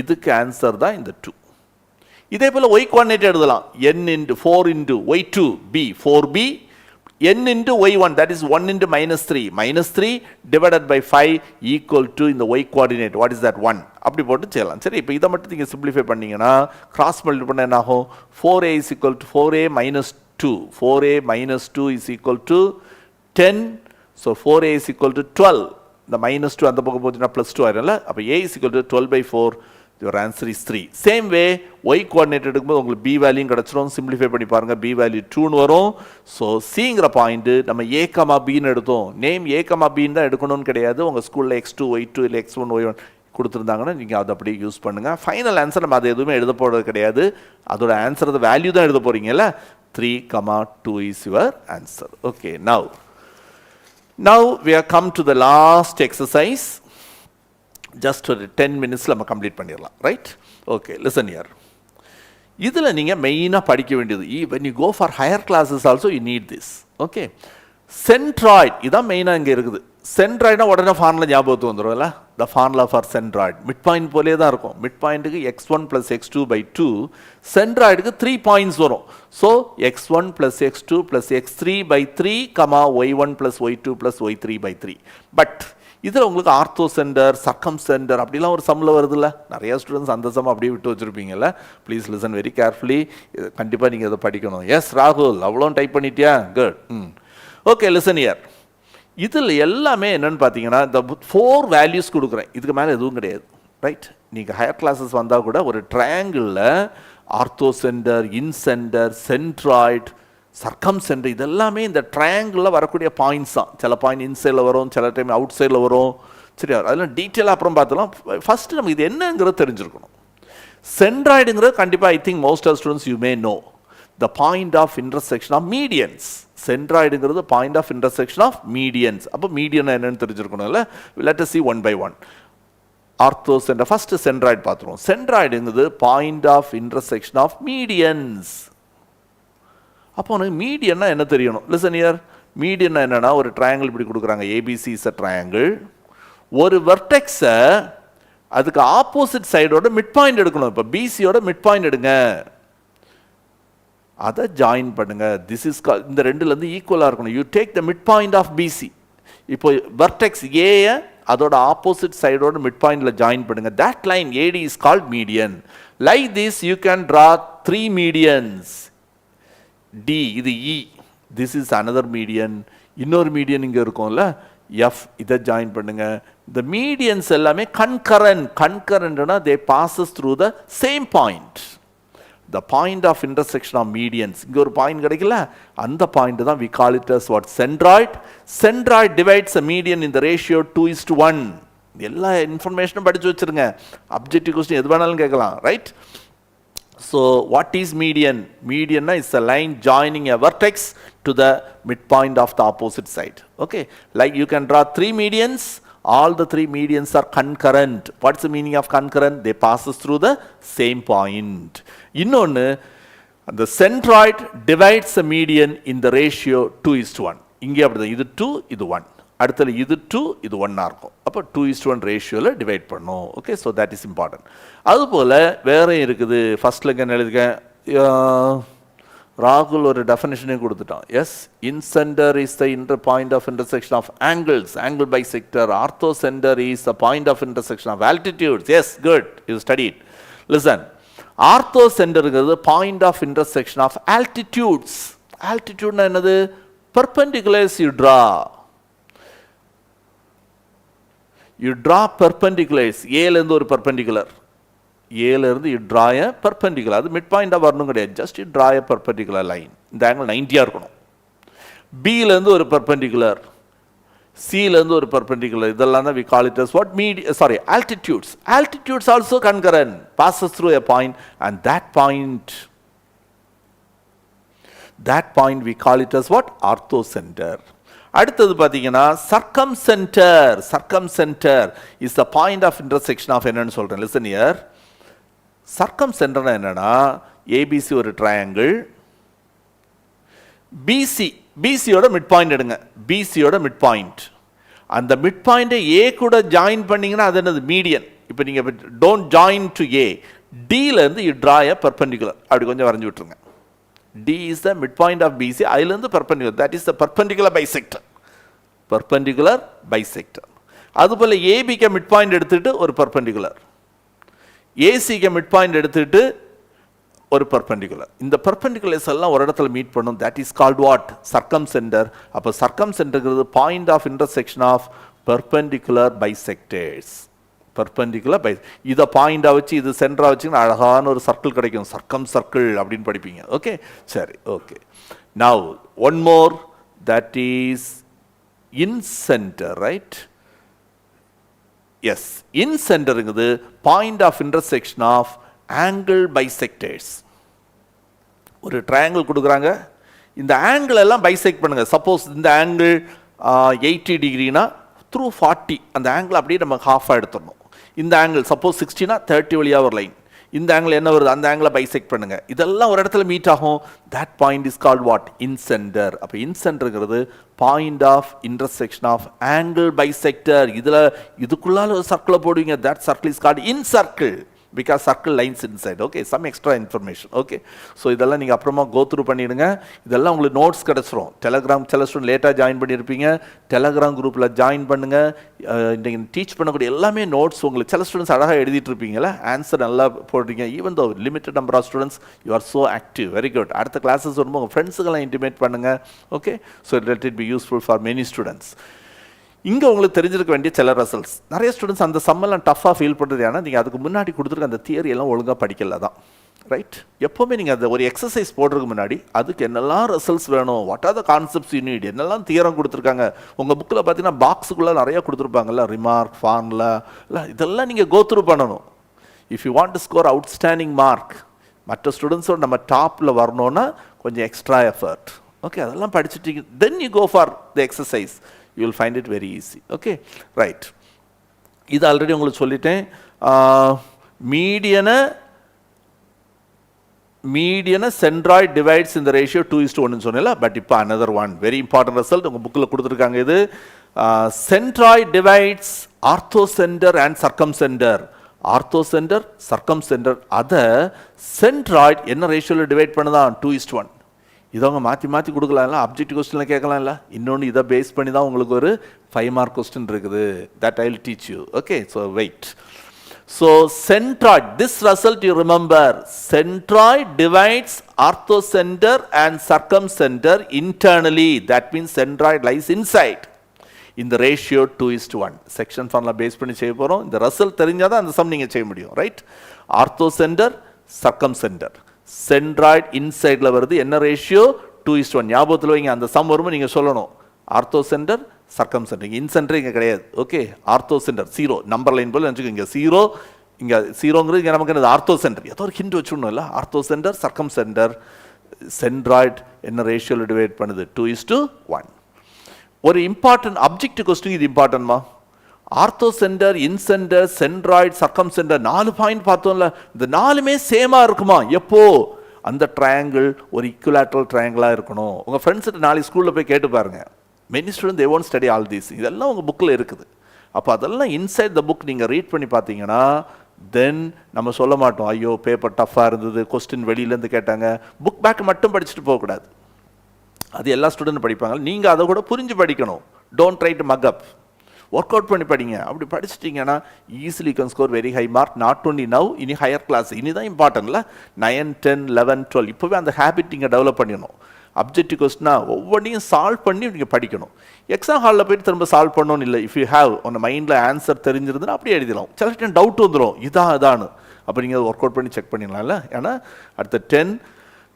இதுக்கு ஆன்சர் தான் இந்த 2. இதே போல y coordinate எழுதலாம். n into 4 into y2 b, 4b, n into y1, that is 1 into minus 3, minus 3 divided by 5 equal to இந்த y coordinate, what is that, 1. அப்படி போட்டு செய்யலாம். சரி, இப்போ இதை மட்டும் நீங்கள் சிம்பிளிஃபை பண்ணீங்கன்னா கிராஸ் மல்டிப்ளை பண்ண என்ன ஆகும்? 4a is equal to 4a minus 2, 4a minus 2 is equal to 10, so 4a is equal to 12. இந்த minus 2 அந்த பக்கம் போச்சுன்னா plus 2 ஆயிரும்ல, அப்போ a is equal to 12 by 4. Your answer is 3. Same way, y coordinate எடுக்கும்போது உங்களுக்கு b வேல்யூ கிடைச்சிரும். Simplify பண்ணி பாருங்க, b வேல்யூ 2 னு வரும். ஸோ சிங்கிற பாயிண்ட் நம்ம a, b ன்னு எடுத்தோம். நேம் a, b ன்னு தான் எடுக்கணும்னு கிடையாது. உங்கள் ஸ்கூலில் x2 y2 இல்லை x1 y1 கொடுத்துருந்தாங்கன்னா நீங்கள் அதை அப்படியே யூஸ் பண்ணுங்கள். ஃபைனல் ஆன்சர் நம்ம அதை எதுவுமே எழுத போகிறது கிடையாது. அதோட ஆன்சர் அது வேல்யூ தான் எழுத போகிறீங்கல்ல. 3, 2 is your answer. Okay, now we have come to the last exercise. Just ஒரு 10 minutes நம்ம கம்ப்ளீட் பண்ணிடலாம், ரைட்? Okay, listen here. இதில் நீங்கள் மெயினாக படிக்க வேண்டியது, when you go for higher classes also you need this. Okay, centroid இதான் மெயினாக இங்கே இருக்குது. சென்ட்ராய்டுனா உடனே ஃபார்முலா ஞாபகத்துக்கு வந்துடும்ல. The formula for centroid mid point போலே தான் இருக்கும். மிட் பாயிண்ட்டுக்கு x1 plus x2 by 2, சென்ட்ராய்டுக்கு 3 points வரும். So x1 plus x2 plus x3 by 3, y1 plus y2 plus y3 by 3. But இதில் உங்களுக்கு ஆர்த்தோ சென்டர், சர்க்கம் சென்டர் அப்படிலாம் ஒரு சம்மில் வருதுல்ல. நிறையா ஸ்டூடெண்ட்ஸ் அந்த சம் அப்படியே விட்டு வச்சுருப்பீங்கல்ல. Please listen very carefully. கண்டிப்பாக நீங்கள் இதை படிக்கணும். எஸ் ராகுல், அவ்வளோ டைப் பண்ணிட்டியா? குட். Okay, listen here. இதில் எல்லாமே என்னென்னு பார்த்தீங்கன்னா இந்த 4 வேல்யூஸ் கொடுக்குறேன். இதுக்கு மேலே எதுவும் கிடையாது, ரைட்? நீங்கள் ஹையர் கிளாஸஸ் வந்தால் கூட ஒரு ட்ரையாங்கிளில் orthocentre, incentre, centroid, circumcentre, இதெல்லாமே இந்த ட்ரையாங்கிளில் வரக்கூடிய பாயிண்ட்ஸ் தான். சில பாயிண்ட் இன்சைடில் வரும், சில டைம் அவுட் சைடில் வரும். சரி, அதெல்லாம் டீட்டெயிலாக அப்புறம் பார்த்துலாம். ஃபஸ்ட்டு நமக்கு இது என்னங்கிறது தெரிஞ்சிருக்கணும். சென்ட்ராய்டுங்கிறது கண்டிப்பாக I think most of students you may know the point of intersection of medians. சென்ட்ராய்டுங்கிறது point of intersection of medians. அப்போ மீடியன் என்னன்னு தெரிஞ்சிருக்கணும்ல. Let us see one by one. Orthocentre, first centroid பார்த்துருவோம். சென்ட்ராய்டுங்கிறது point of intersection of medians. அப்போ உனக்கு மீடியன்னா என்ன தெரியணும்? Listen here. மீடியன்னா என்னன்னா, ஒரு ட்ரையாங்கிள் இப்படி கொடுக்குறாங்க. ABC is a triangle. ஒரு வெர்டெக்ஸை அதுக்கு ஆப்போசிட் சைடோட மிட் பாயிண்ட் எடுக்கணும். இப்போ பிசியோட மிட் பாயிண்ட் எடுங்க, அதை ஜாயின் பண்ணுங்க. திஸ் இஸ் இந்த ரெண்டுலேருந்து ஈக்குவலாக இருக்கணும். You take the mid point of BC. இப்போ வெர்டெக்ஸ் ஏயை அதோட ஆப்போசிட் சைடோட மிட் பாயிண்டில் ஜாயின் பண்ணுங்க. That line AD is called median. Like this you can draw 3 medians. D இது E, this is another median. இன்னொரு மீடியன் இங்கே இருக்கும்ல, எஃப், இதை ஜாயின் பண்ணுங்க. இந்த மீடியன்ஸ் எல்லாமே கன்கரண்ட். கன்கரண்ட்னா they passes through the same point. The point of intersection of medians. இங்கே ஒரு பாயிண்ட் கிடைக்கல, அந்த பாயிண்ட் தான் we call it as what? Centroid. Centroid divides a median in the ratio 2:1. எல்லா இன்ஃபர்மேஷனும் படித்து வச்சிருங்க. அப்ஜெக்டிவ் கொஸ்டின் எது வேணாலும் கேட்கலாம், right? So what is median? Median is a line joining a vertex to the midpoint of the opposite side. Okay, like you can draw 3 medians. All the 3 medians are concurrent. What's the meaning of concurrent? They passes through the same point. Innonu, the centroid divides the median in the ratio 2:1. இங்கே அப்படிதான், இது 2, இது 1. அடுத்தது இது 2, இது 1 இருக்கும். அப்போ 2:1 ரேஷியோவில் டிவைட் பண்ணும். Okay, so that is important. அதுபோல் வேறு இருக்குது. ஃபஸ்ட்டில் என்ன எழுதுங்க, ராகுல் ஒரு டெஃபினேஷனே கொடுத்துட்டான். S, in centre is the inter point of intersection of angles, angle pi sector. Ortho centre is the point of intersection of altitudes. S, good, you studied. Listen, ortho சென்டருங்கிறது point of intersection of altitudes. ஆல்டிடியூட்னா என்னது? பெர்பெண்டிகுலர்ஸ் you draw. You draw perpendiculars. ஏலேருந்து ஒரு perpendicular. ஏலேருந்து you draw a perpendicular. அது mid பாயிண்டாக வரணும் கிடையாது. Just you draw a perpendicular line. இந்த angle 90 இருக்கணும். பியிலேருந்து ஒரு perpendicular. C-லேருந்து ஒரு perpendicular. இதெல்லாம் தான் we call it as what? Altitudes. Altitudes also concurrent, passes through a point, and that point we call it as what? Orthocenter. அடுத்தது பார்த்தீங்கன்னா circumcenter is the point of intersection of என்னன்னு சொல்றேன். Listen here. Circumcenter என்னன்னா ABC ஒரு triangle, BC-யோட mid point எடுங்க. BC-யோட mid point, அந்த mid பாயிண்டை A கூட ஜாயின் பண்ணீங்கன்னா அது என்னது? மீடியன். இப்போ நீங்க don't join to A, D-லேருந்து you draw a perpendicular. அப்படி கொஞ்சம் வரைஞ்சு விட்டுருங்க. D is the midpoint of BC, அதிலிருந்து perpendicular, that is the perpendicular bisector. அதுபோல AB-க்கு மிட் பாயிண்ட் எடுத்துட்டு ஒரு perpendicular, AC-க்கு மிட் பாயிண்ட் எடுத்துட்டு ஒரு perpendicular. இந்த perpendiculars எல்லாம் ஒரு இடத்துல மீட் பண்ணும். that is called what? Circumcenter. அப்போ circumcenterங்கிறது point of intersection of perpendicular bisectors. இதை பாயிண்டா வச்சு இது சென்டரா வச்சுங்கன்னா அழகான ஒரு சர்க்கிள் கிடைக்கும். சர்க்கிள் அப்படின்னு படிப்பீங்க. ஓகே, சரி, okay. Now one more, that is incentre, right? Yes, இன் சென்டருங்கிறது point of intersection of angle bisectors. ஒரு ட்ரையாங்கிள் கொடுக்குறாங்க, இந்த ஆங்கிள் எல்லாம் பைசெக்ட் பண்ணுங்க. சப்போஸ் இந்த ஆங்கிள் 80 டிகிரினா த்ரூ 40 அந்த ஆங்கிள் அப்படியே நம்ம ஹாஃபாக எடுத்துடணும். இந்த ஆங்கிள் சப்போஸ் 60னா 30 வழியாக ஒரு லைன், இந்த ஆங்கிள் என்ன வருது அந்த ஆங்கிளை பைசெக்ட் பண்ணுங்க. இதெல்லாம் ஒரு இடத்துல மீட் ஆகும். That point is called what? Incentre. அப்போ இன்சென்டருங்கிறது point of intersection of angle bisector. இதுக்குள்ளால ஒரு சர்க்கிளை போடுவீங்க. That circle is called incircle, because circle lines inside. Okay, some extra information. Okay, so இதெல்லாம் நீங்கள் அப்புறமா go through பண்ணிடுங்க. இதெல்லாம் உங்களுக்கு நோட்ஸ் கிடச்சிரும். டெலகிராம் சில ஸ்டூடெண்ட் லேட்டாக ஜாயின் பண்ணியிருப்பீங்க, டெலகிராம் குரூப்பில் ஜாயின் பண்ணுங்கள். நீங்கள் டீச் பண்ணக்கூடிய எல்லாமே நோட்ஸ் உங்களுக்கு. சில ஸ்டூடெண்ட்ஸ் அழகாக எழுதிட்டு இருப்பீங்களா, ஆன்சர் நல்லா போடுறீங்க. Even though limited number of students, you are so active. Very good. அடுத்த கிளாஸஸ் வரும்போது உங்கள் ஃப்ரெண்ட்ஸுக்கெல்லாம் இன்டிமேட் பண்ணுங்கள். Okay, so let it be useful for many students. இங்கே உங்களுக்கு தெரிஞ்சிருக்க வேண்டிய சில ரிசல்ட்ஸ். நிறைய ஸ்டூடெண்ட்ஸ் அந்த சம்மெல்லாம் டஃப்பாக ஃபீல் பண்ணுறது, ஏன்னா நீங்கள் அதுக்கு முன்னாடி கொடுத்துருக்க அந்த தியரி எல்லாம் ஒழுங்காக படிக்கல தான், ரைட்? எப்போவுமே நீங்கள் அந்த ஒரு எக்ஸசைஸ் போடுறதுக்கு முன்னாடி அதுக்கு என்னெல்லாம் ரிசல்ட்ஸ் வேணும், what are the concepts you need, என்னெல்லாம் தியரம் கொடுத்துருக்காங்க. உங்கள் புக்கில் பார்த்தீங்கன்னா பாக்ஸுக்குள்ளே நிறையா கொடுத்துருப்பாங்கல்ல, ரிமார்க், ஃபார்முலா, இல்லை இதெல்லாம் நீங்கள் கோ த்ரூ பண்ணணும். If you want to score outstanding mark, மற்ற ஸ்டூடெண்ட்ஸோட நம்ம டாப்பில் வரணுன்னா கொஞ்சம் எக்ஸ்ட்ரா எஃபர்ட். ஓகே, அதெல்லாம் படிச்சுட்டீங்க, then you go for the exercise. You will find it very easy. Okay, right. இது ஆல்ரெடி உங்களுக்கு சொல்லிட்டேன். மீடியனை சென்ட்ராய்ட் டிவைட்ஸ் இந்த ரேஷியோ 2:1 சொன்னேன்ல. But now another one very important result உங்கள் புக்கில் கொடுத்துருக்காங்க. இது centroid divides orthocentre and circumcentre. Orthocentre, circumcentre, அதை சென்ட்ராய்ட் என்ன ரேஷியோவில் டிவைட் பண்ணுதான்? 2:1. இதை அவங்க மாற்றி கொடுக்கலாம்ல, அப்ஜெக்டிவ் கொஸ்டினில் கேட்கலாம்ல. இன்னொன்று இதை பேஸ் பண்ணி தான் உங்களுக்கு ஒரு 5 மார்க் கொஸ்டின் இருக்குது. That I will teach you. Okay, so wait. So centroid, this result you remember, centroid divides orthocentre and circumcentre internally. That means centroid lies inside இந்த ரேஷியோ 2:1. செக்ஷன் ஃபார்முலா பேஸ் பண்ணி செய்ய போகிறோம். இந்த result தெரிஞ்சால் தான் அந்த some நீங்கள் செய்ய முடியும், ரைட்? ஆர்த்தோசென்டர், சர்க்கம்சென்டர், சென்ட்ராய்ட் இன்சைட்ல வருது என்ன ரேஷியோ? 2:1. ஞாபகத்தில் வைங்க, அந்த சம் வரும்போது நீங்கள் சொல்லணும் ஆர்த்தோசென்டர், சர்க்கம்சென்டர். இன்சென்டர் இங்கே கிடையாது. ஓகே, ஆர்த்தோசென்டர் 0 நம்பர் லைன் போல நினச்சிக்கோ. இங்கே 0, இங்கே 0ங்கிறது இங்கே நமக்கு என்னது? ஆர்த்தோசென்டர். ஏதோ ஒரு ஹிண்ட் வச்சுடணும் இல்லை? ஆர்த்தோசென்டர், சர்க்கம்சென்டர், சென்ட்ராய்ட் என்ன ரேஷியோவில் டிவைட் பண்ணுது? 2:1. ஒரு இம்பார்ட்டன்ட் அப்ஜெக்டிவ் கொஸ்டின் இது இம்பார்ட்டன்ட்மா. ஆர்த்தோசென்டர், இன்சென்டர், சென்ட்ராய்ட், சர்க்கம்சென்டர் 4 பாயிண்ட் பார்த்தோம்ல. இந்த 4மே சேமாக இருக்குமா? எப்போ? அந்த ட்ரையாங்கிள் ஒரு ஈக்குவலேட்ரல் ட்ரையாங்கிளாக இருக்கணும். உங்கள் ஃப்ரெண்ட்ஸ்கிட்ட நாளைக்கு ஸ்கூலில் போய் கேட்டு பாருங்கள். Many student they won't study all these. இதெல்லாம் உங்கள் புக்கில் இருக்குது. அப்போ அதெல்லாம் இன்சைட் த புக் நீங்கள் ரீட் பண்ணி பார்த்தீங்கன்னா தென் நம்ம சொல்ல மாட்டோம், ஐயோ பேப்பர் டஃப்பாக இருந்தது, கொஸ்டின் வெளியிலேருந்து கேட்டாங்க. புக் பேக் மட்டும் படிச்சுட்டு போகக்கூடாது. அது எல்லா ஸ்டூடெண்ட் படிப்பாங்க. நீங்கள் அதை கூட புரிஞ்சு படிக்கணும். Don't try to mug up. Work out பண்ணி படிங்க. அப்படி படிச்சிட்டிங்கன்னா easily can score very high mark. Not only now, இனி ஹையர் கிளாஸ். இனி தான் இம்பார்ட்டன்ட்ல. 9, 10, 11, 12 இப்போவே அந்த ஹேபிட் நீங்கள் டெவலப் பண்ணிடணும். அப்ஜெக்டிவ் கொஸ்டினா ஒவ்வொன்றையும் சால்வ் பண்ணி நீங்கள் படிக்கணும். எக்ஸாம் ஹாலில் போய்ட்டு திரும்ப சால்வ் பண்ணணும்னு இல்லை. இஃப் யூ ஹேவ் உங்கள் மைண்டில் ஆன்சர் தெரிஞ்சிருந்துன்னா அப்படியே எழுதிடலாம். சில டைம் டவுட் வந்துடும், இதான்னு. அப்போ நீங்கள் ஒர்க் அவுட் பண்ணி செக் பண்ணிடலாம்ல. ஏன்னா அடுத்த 10,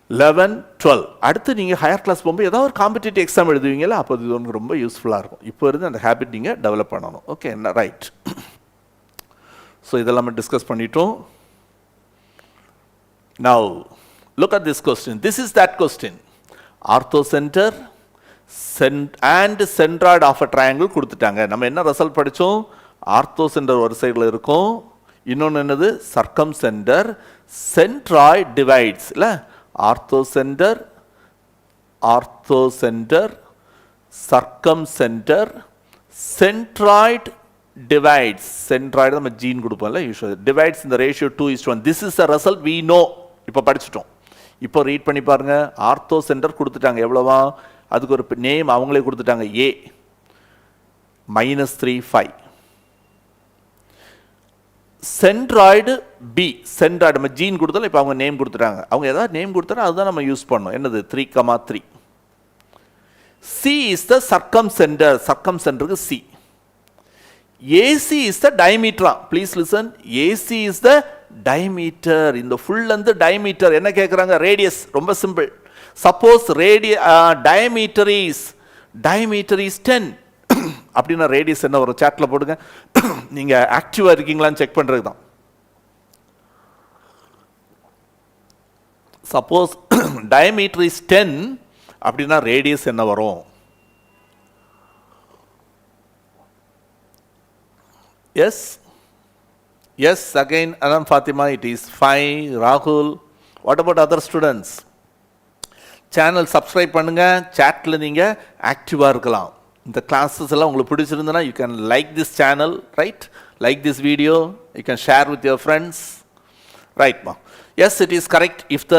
11, 12. அடுத்து நீங்கள் ஹையர் கிளாஸ் போகும்போது ஏதாவது ஒரு காம்படிட்டிவ் எக்ஸாம் எழுதுவீங்களா, அப்போ இது உங்களுக்கு ரொம்ப யூஸ்ஃபுல்லாக இருக்கும். இப்போ இருந்து அந்த ஹேபிட் நீங்கள் டெவலப் பண்ணணும். ஓகே, என்ன ரைட். ஸோ இதெல்லாம் டிஸ்கஸ் பண்ணிட்டோம். Now look at this question. This is that question. Orthocentre and centroid of a triangle கொடுத்துட்டாங்க. நம்ம என்ன ரிசல்ட் படித்தோம்? ஆர்த்தோ சென்டர் ஒரு சைடில் இருக்கும், இன்னொன்று என்னது சர்க்கம் சென்டர். சென்ட்ராய்டு டிவைட்ஸ் இல்லை, orthocentre circumcentre centroid divides. Centroid நம்ம ஜீன் கொடுப்போம்ல யூஸ்வல். டிவைட்ஸ் இந்த ratio 2:1. This is the result we know. இப்போ படிச்சிட்டோம். இப்போ ரீட் பண்ணி பாருங்க. ஆர்த்தோ சென்டர் கொடுத்துட்டாங்க எவ்வளவா, அதுக்கு ஒரு நேம் அவங்களே கொடுத்துட்டாங்க, A -3, 5. சென்ட்ராய்டு பி, சென்ட்ராய்டு நம்ம ஜீன் கொடுத்தாலும் இப்போ அவங்க நேம் கொடுத்துட்டாங்க. அவங்க ஏதாவது நேம் கொடுத்தாலும் அதுதான் நம்ம யூஸ் பண்ணோம். என்னது 3,3. C is the circumcentre, சர்க்கம் சென்டருக்கு C. AC இஸ் த டயமீட்டரா. Please listen. AC is the diameter. இந்த ஃபுல் வந்து டயமீட்டர். என்ன கேட்குறாங்க? ரேடியஸ். ரொம்ப சிம்பிள். சப்போஸ் டயமீட்டர் இஸ் 10 அப்படின்னா ரேடியஸ் என்ன வரும்? சாட்டில் போடுங்க. நீங்கள் ஆக்டிவாக இருக்கீங்களான்னு செக் பண்ணுறது தான். சப்போஸ் டயமீட்டர் இஸ் 10 அப்படின்னா ரேடியஸ் என்ன வரும்? எஸ் எஸ் அகைன் அதான் ஃபாத்திமா, இட் இஸ் 5. ராகுல், what about other students? Channel subscribe பண்ணுங்கள், சேட்டில் நீங்கள் ஆக்டிவாக இருக்கலாம். இந்த கிளாஸஸ் எல்லாம் உங்களுக்கு பிடிச்சிருந்தனா you can like this channel, right? Like this video, you can share with your friends, ரைட்மா? Yes, it is correct. If the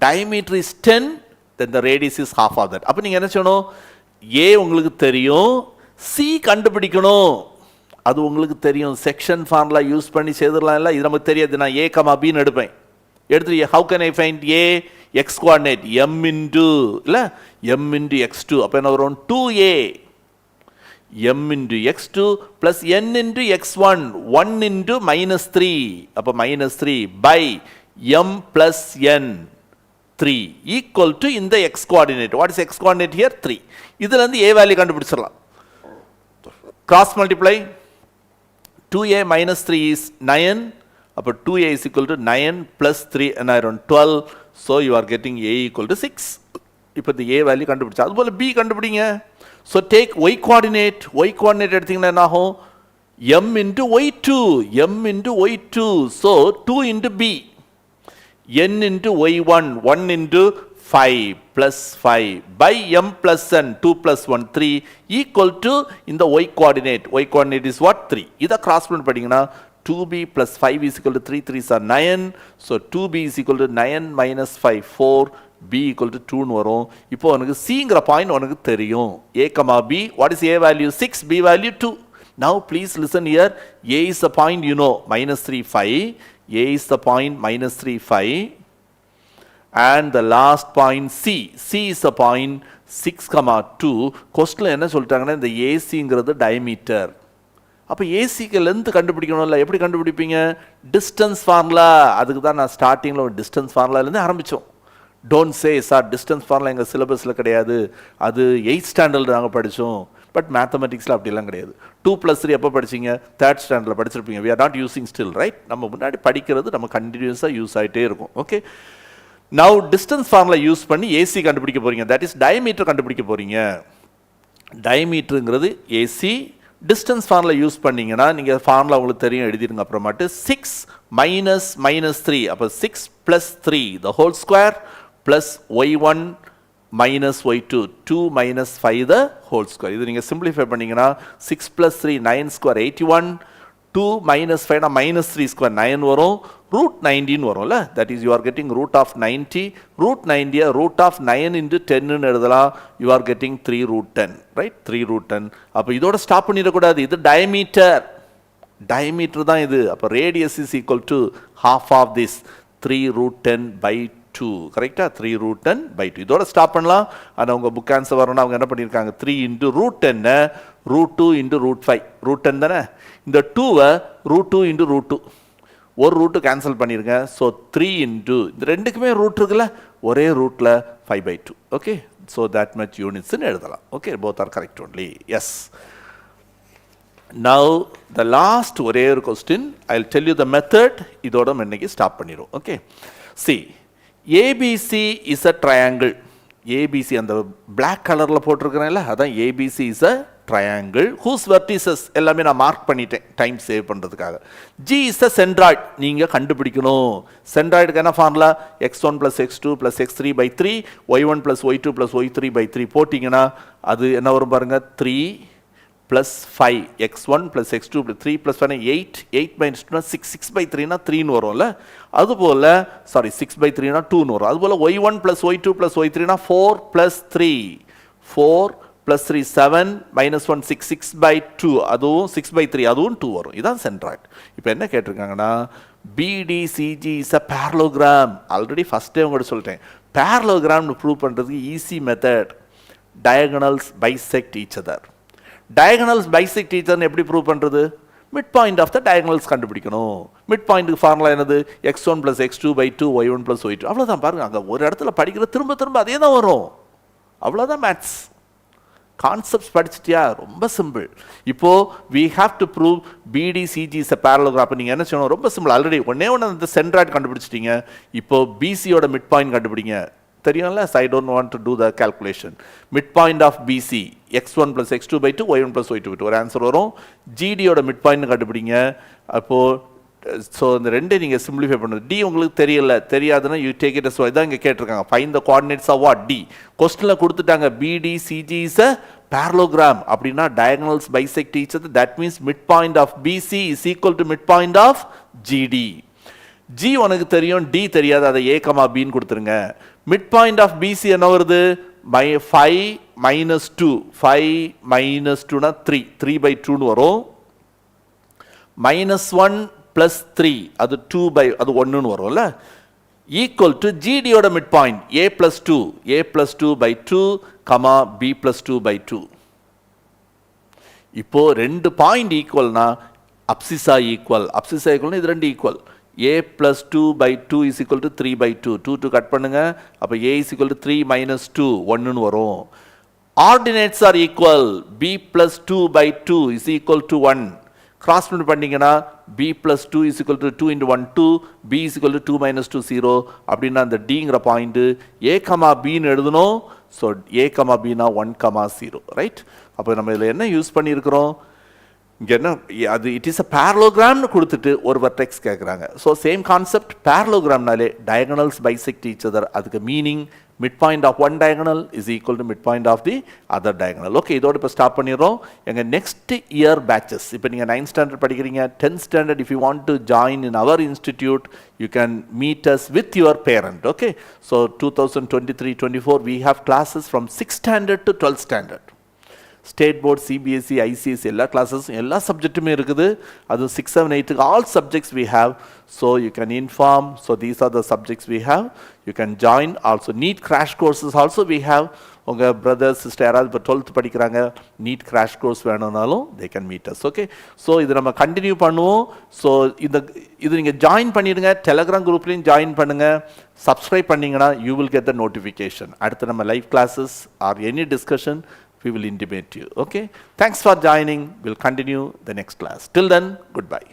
diameter is 10 then the radius is half of that. அப்போ நீங்கள் என்ன செய்யணும்? A உங்களுக்கு தெரியும், C கண்டுபிடிக்கணும். அது உங்களுக்கு தெரியும். செக்ஷன் ஃபார்முலா யூஸ் பண்ணி செய்திடலாம். இல்லை, இது நமக்கு தெரியாது. நான் A, Bன்னு எடுப்பேன். எடுத்து how can I find A? X coordinate M into இல்லை M into X2. அப்போ என்ன வரும்? 2A M into X2 plus N into X1 1 into -3. அப்போ -3 by M plus N 3 equal to இந்த X coordinate. What is X coordinate here? 3. இதிலிருந்து A value கண்டுபிடிச்சிடலாம். Cross multiply. 2A minus 3 is 9. அப்போ 2A is equal to 9 plus 3 and around 12. So you are getting A equal to 6. இப்போ இந்த A value கண்டுபிடிச்சா. அதுபோல் B கண்டுபிடிங்க. So take Y coordinate. Y coordinate எடுத்தீங்கன்னா என்ன ஆகும்? M into Y2. M into Y2. So 2 into B. N into Y1. 1 into 5 plus 5 by M plus N. 2 plus 1 3 equal to இந்த Y coordinate. Y coordinate is what? 3. இதை cross பண்ணி படிங்கன்னா 2B plus 5 is equal to 3 3s are 9. So 2B is equal to 9 minus 5 4. B equal to 2 னு வரும். இப்போ உனக்கு Cங்கிற point உனக்கு தெரியும். A, B. What is A value? 6. B value 2. Now please listen here. A is the point you know. -3 5. A is the point -3 5. And the last point C. C is the point 6, 2. கொஸ்டின்ல என்ன சொல்லிட்டாங்கன்னா இந்த ACங்கிறது diameter. அப்போ ஏசிக்கு length கண்டுபிடிக்கணும்ல. எப்படி கண்டுபிடிப்பீங்க? Distance formula. அதுக்கு தான் நான் ஸ்டார்டிங்கில் ஒரு டிஸ்டன்ஸ் ஃபார்முலாலேருந்து ஆரம்பித்தோம். Don't say sir distance formula எங்கள் சிலபஸில் கிடையாது, அது 8th ஸ்டாண்டர்டில் நாங்கள் படித்தோம். பட் மேத்தமெட்டிக்ஸில் அப்படிலாம் கிடையாது. 2 + 3 எப்போ படிச்சிங்க? 3rd ஸ்டாண்டர்டில் படிச்சிருப்பீங்க. We are not using still, right? நம்ம முன்னாடி படிக்கிறது நம்ம கண்டினியூஸாக யூஸ் ஆகிட்டே இருக்கும். Okay, now distance formula use பண்ணி ஏசி கண்டுபிடிக்க போகிறீங்க. தட் இஸ் டயமீட்டர் கண்டுபிடிக்க போகிறீங்க. டயமீட்டருங்கிறது ஏசி. டிஸ்டன்ஸ் ஃபார்முலா யூஸ் பண்ணிங்கன்னா நீங்கள் ஃபார்முலா உங்களுக்கு தெரியும், எழுதிடுங்க அப்புறமாட்டு. 6 minus -3. அப்போ 6 plus 3 the whole square plus y1 minus y2 2 minus 5 the whole square. இது நீங்கள் சிம்பிளிஃபை பண்ணிங்கன்னா 6 plus 3 9 square 81. 2 minus 5 minus 3 square 9 வரும். root 19 வரும்ல. that is you are getting root of 90. root 90 root of 9 into 10 ன்னு எழுதலாம். you are getting 3 root 10, right? 3 root 10. அப்போ இதோட stop பண்ணிடக்கூடாது. இது டயமீட்டர். டயமீட்டர் தான் இது. அப்போ radius is equal to half of this 3 root 10 by 2. கரெக்டா? 3 root 10 by 2. இதோட ஸ்டாப் பண்ணலாம். ஆனால் உங்கள் புக் ஆன்சர் வரணும்னா அவங்க என்ன பண்ணியிருக்காங்க? 3 into root 10 root 2 into root 5. root 10 தானே? இந்த 2வை root 2 into root 2. ஒரு ரூட்டு கேன்சல் பண்ணிடுங்க. ஸோ 3 இன்ட்டு இந்த ரெண்டுக்குமே ரூட் இருக்குல்ல, ஒரே ரூட்டில் 5/2. ஓகே, ஸோ தட் மச் யூனிட்ஸ்ன்னு எழுதலாம். Okay, both are correct only. Yes. Now the last ஒரே ஒரு question, I will tell you the method. இதோட இன்னைக்கு ஸ்டாப் பண்ணிடும். Okay, C ABC is a triangle. ABC அந்த பிளாக் கலரில் போட்டிருக்கிறேன்ல, அதான் ABC is a triangle whose vertices எல்லாமே நான் மார்க் பண்ணிட்டேன் டைம் சேவ் பண்ணுறதுக்காக. G is a centroid. நீங்கள் கண்டுபிடிக்கணும் சென்ட்ராய்டுக்கு என்ன formula, x1 + x2 + x3/3 y1 + y2 + y3/3 போட்டிங்கன்னா அது என்ன வரும் பாருங்க, 3 + 5 x1 + x2 3 + 5 8 8 - 2 6 6/3 3ன்னு வரும்ல. அதுபோல் சாரி 6/3 2ன்னு வரும். அதுபோல் y1 + y2 + y3 4 + 3 4 + 3 7 - 1 6 6/2 அதுவும் 6/3 அதுவும் 2 வரும். இதுதான் சென்ட்ராய்ட். இப்போ என்ன கேட்டிருக்காங்கன்னா, BDCG is a parallelogram. Already ஃபஸ்ட்டே உங்கள்கிட்ட சொல்லிட்டேன், பேரலோகிராம்னு ப்ரூவ் பண்ணுறதுக்கு easy method, diagonals bisect each other. Diagonals bisect each அதர்னு எப்படி ப்ரூவ் பண்ணுறது, mid point of the diagonals கண்டுபிடிக்கணும். மிட் பாயிண்ட்டுக்கு ஃபார்முலா என்னது, x1 + x2/2 y1 + y2. அவ்வளோதான். பாருங்கள், அங்கே ஒரு இடத்துல படிக்கிற திரும்ப திரும்ப அதே தான் வரும். அவ்வளோதான் மேத்ஸ். கான்செப்ட்ஸ் படிச்சிட்டியா, ரொம்ப சிம்பிள். இப்போ we have to prove BDCG is a parallelogram. அப்போ நீங்கள் என்ன செய்யணும், ரொம்ப சிம்பிள். ஆல்ரெடி ஒன்னே அந்த சென்ட்ராய்ட் கண்டுபிடிச்சிட்டீங்க. இப்போ பிசியோட மிட் பாயிண்ட் கண்டுபிடிங்க. தெரியும்ல, I don't want to do the calculation. Mid point of BC x1 + x2/2 y1 + y2/2 ஒரு ஆன்சர் வரும். ஜிடியோட மிட் பாயிண்ட் கண்டுபிடிங்க. அப்போது ஸோ இந்த ரெண்டே நீங்கள் சிம்பிளிஃபை பண்ணுறது. டி உங்களுக்கு தெரியாதுன்னா யூ டேக் இட் அஸ் இதான் இங்கே கேட்டிருக்காங்க, find the coordinates of what D. கொஸ்டினில் கொடுத்துட்டாங்க BDCG இஸ் அ parallelogram. அப்படின்னா diagonals bisect each other. That means midpoint of BC is equal to midpoint of GD. G உனக்கு தெரியும், D தெரியாது, அதை A, B ன்னு கொடுத்துருங்க. midpoint of BC என்ன வருது, 5 - 2 5 - 2 3 3/2 வரும். -1 + 3 அது 2 அது 1 வரும்ல. ஈக்குவல் டு ஜிடியோட mid point A + 2 A+2/2 B +2/2. இப்போ ரெண்டு பாயிண்ட் ஈக்குவல்னா அப்சிசா ஈக்குவல். அப்சிசா ஈக்குவல்னா இது ரெண்டு equal. A +2/2 is equal to 3/2. 2 cut பண்ணுங்க. அப்போ A is equal to 3 - 2 1ன்னு வரும். Ordinates are equal. B +2/2 is equal to 1. Cross பண்ணிங்கன்னா B + 2 is equal to 2 × 1 2, B is equal to 2 - 2 0. அப்படின்னா அந்த Dங்கிற பாயிண்ட் A, Bன்னு எழுதணும். So A, Bனா 1, 0, right. அப்போ நம்ம இதில் என்ன யூஸ் பண்ணியிருக்கிறோம், இங்கே என்ன அது இட் இஸ் அ பேரலோகிராம்னு கொடுத்துட்டு ஒரு வெர்டெக்ஸ் கேட்குறாங்க. ஸோ சேம் கான்செப்ட், பேரலோகிராம்னாலே டயகனல்ஸ் பைசெக்ட் ஈச் அதர். அதுக்கு meaning mid point of one diagonal is equal to mid point of the other diagonal. Okay, இதோட இப்போ ஸ்டாப் பண்ணிடுறோம். எங்கள் நெக்ஸ்ட் இயர் பேட்சஸ், இப்போ நீங்கள் 9th ஸ்டாண்டர்ட் படிக்கிறீங்க, 10th standard, if you want to join in our institute, you can meet us with your parent. Okay, so 2023-24 we have classes from 6th standard to 12th standard. State board, CBSE, ICSE எல்லா கிளாஸஸும் எல்லா சப்ஜெக்ட்டுமே இருக்குது. அது 6, 7, 8 all subjects we have. So you can inform. So these are the subjects we have. You can join. Also NEET crash courses also we have. உங்கள் brother sister யாராவது இப்போ 12th படிக்கிறாங்க, நீட் கிராஷ் கோர்ஸ் வேணும்னாலும் they can meet us. Okay, so இது நம்ம continue பண்ணுவோம். So இது நீங்கள் ஜாயின் பண்ணிடுங்க. டெலகிராம் குரூப்லேயும் ஜாயின் பண்ணுங்கள். சப்ஸ்கிரைப் பண்ணிங்கன்னா you will get the notification. அடுத்து நம்ம live classes or any discussion we will intimate you. Okay, thanks for joining. We'll continue the next class. Till then, goodbye.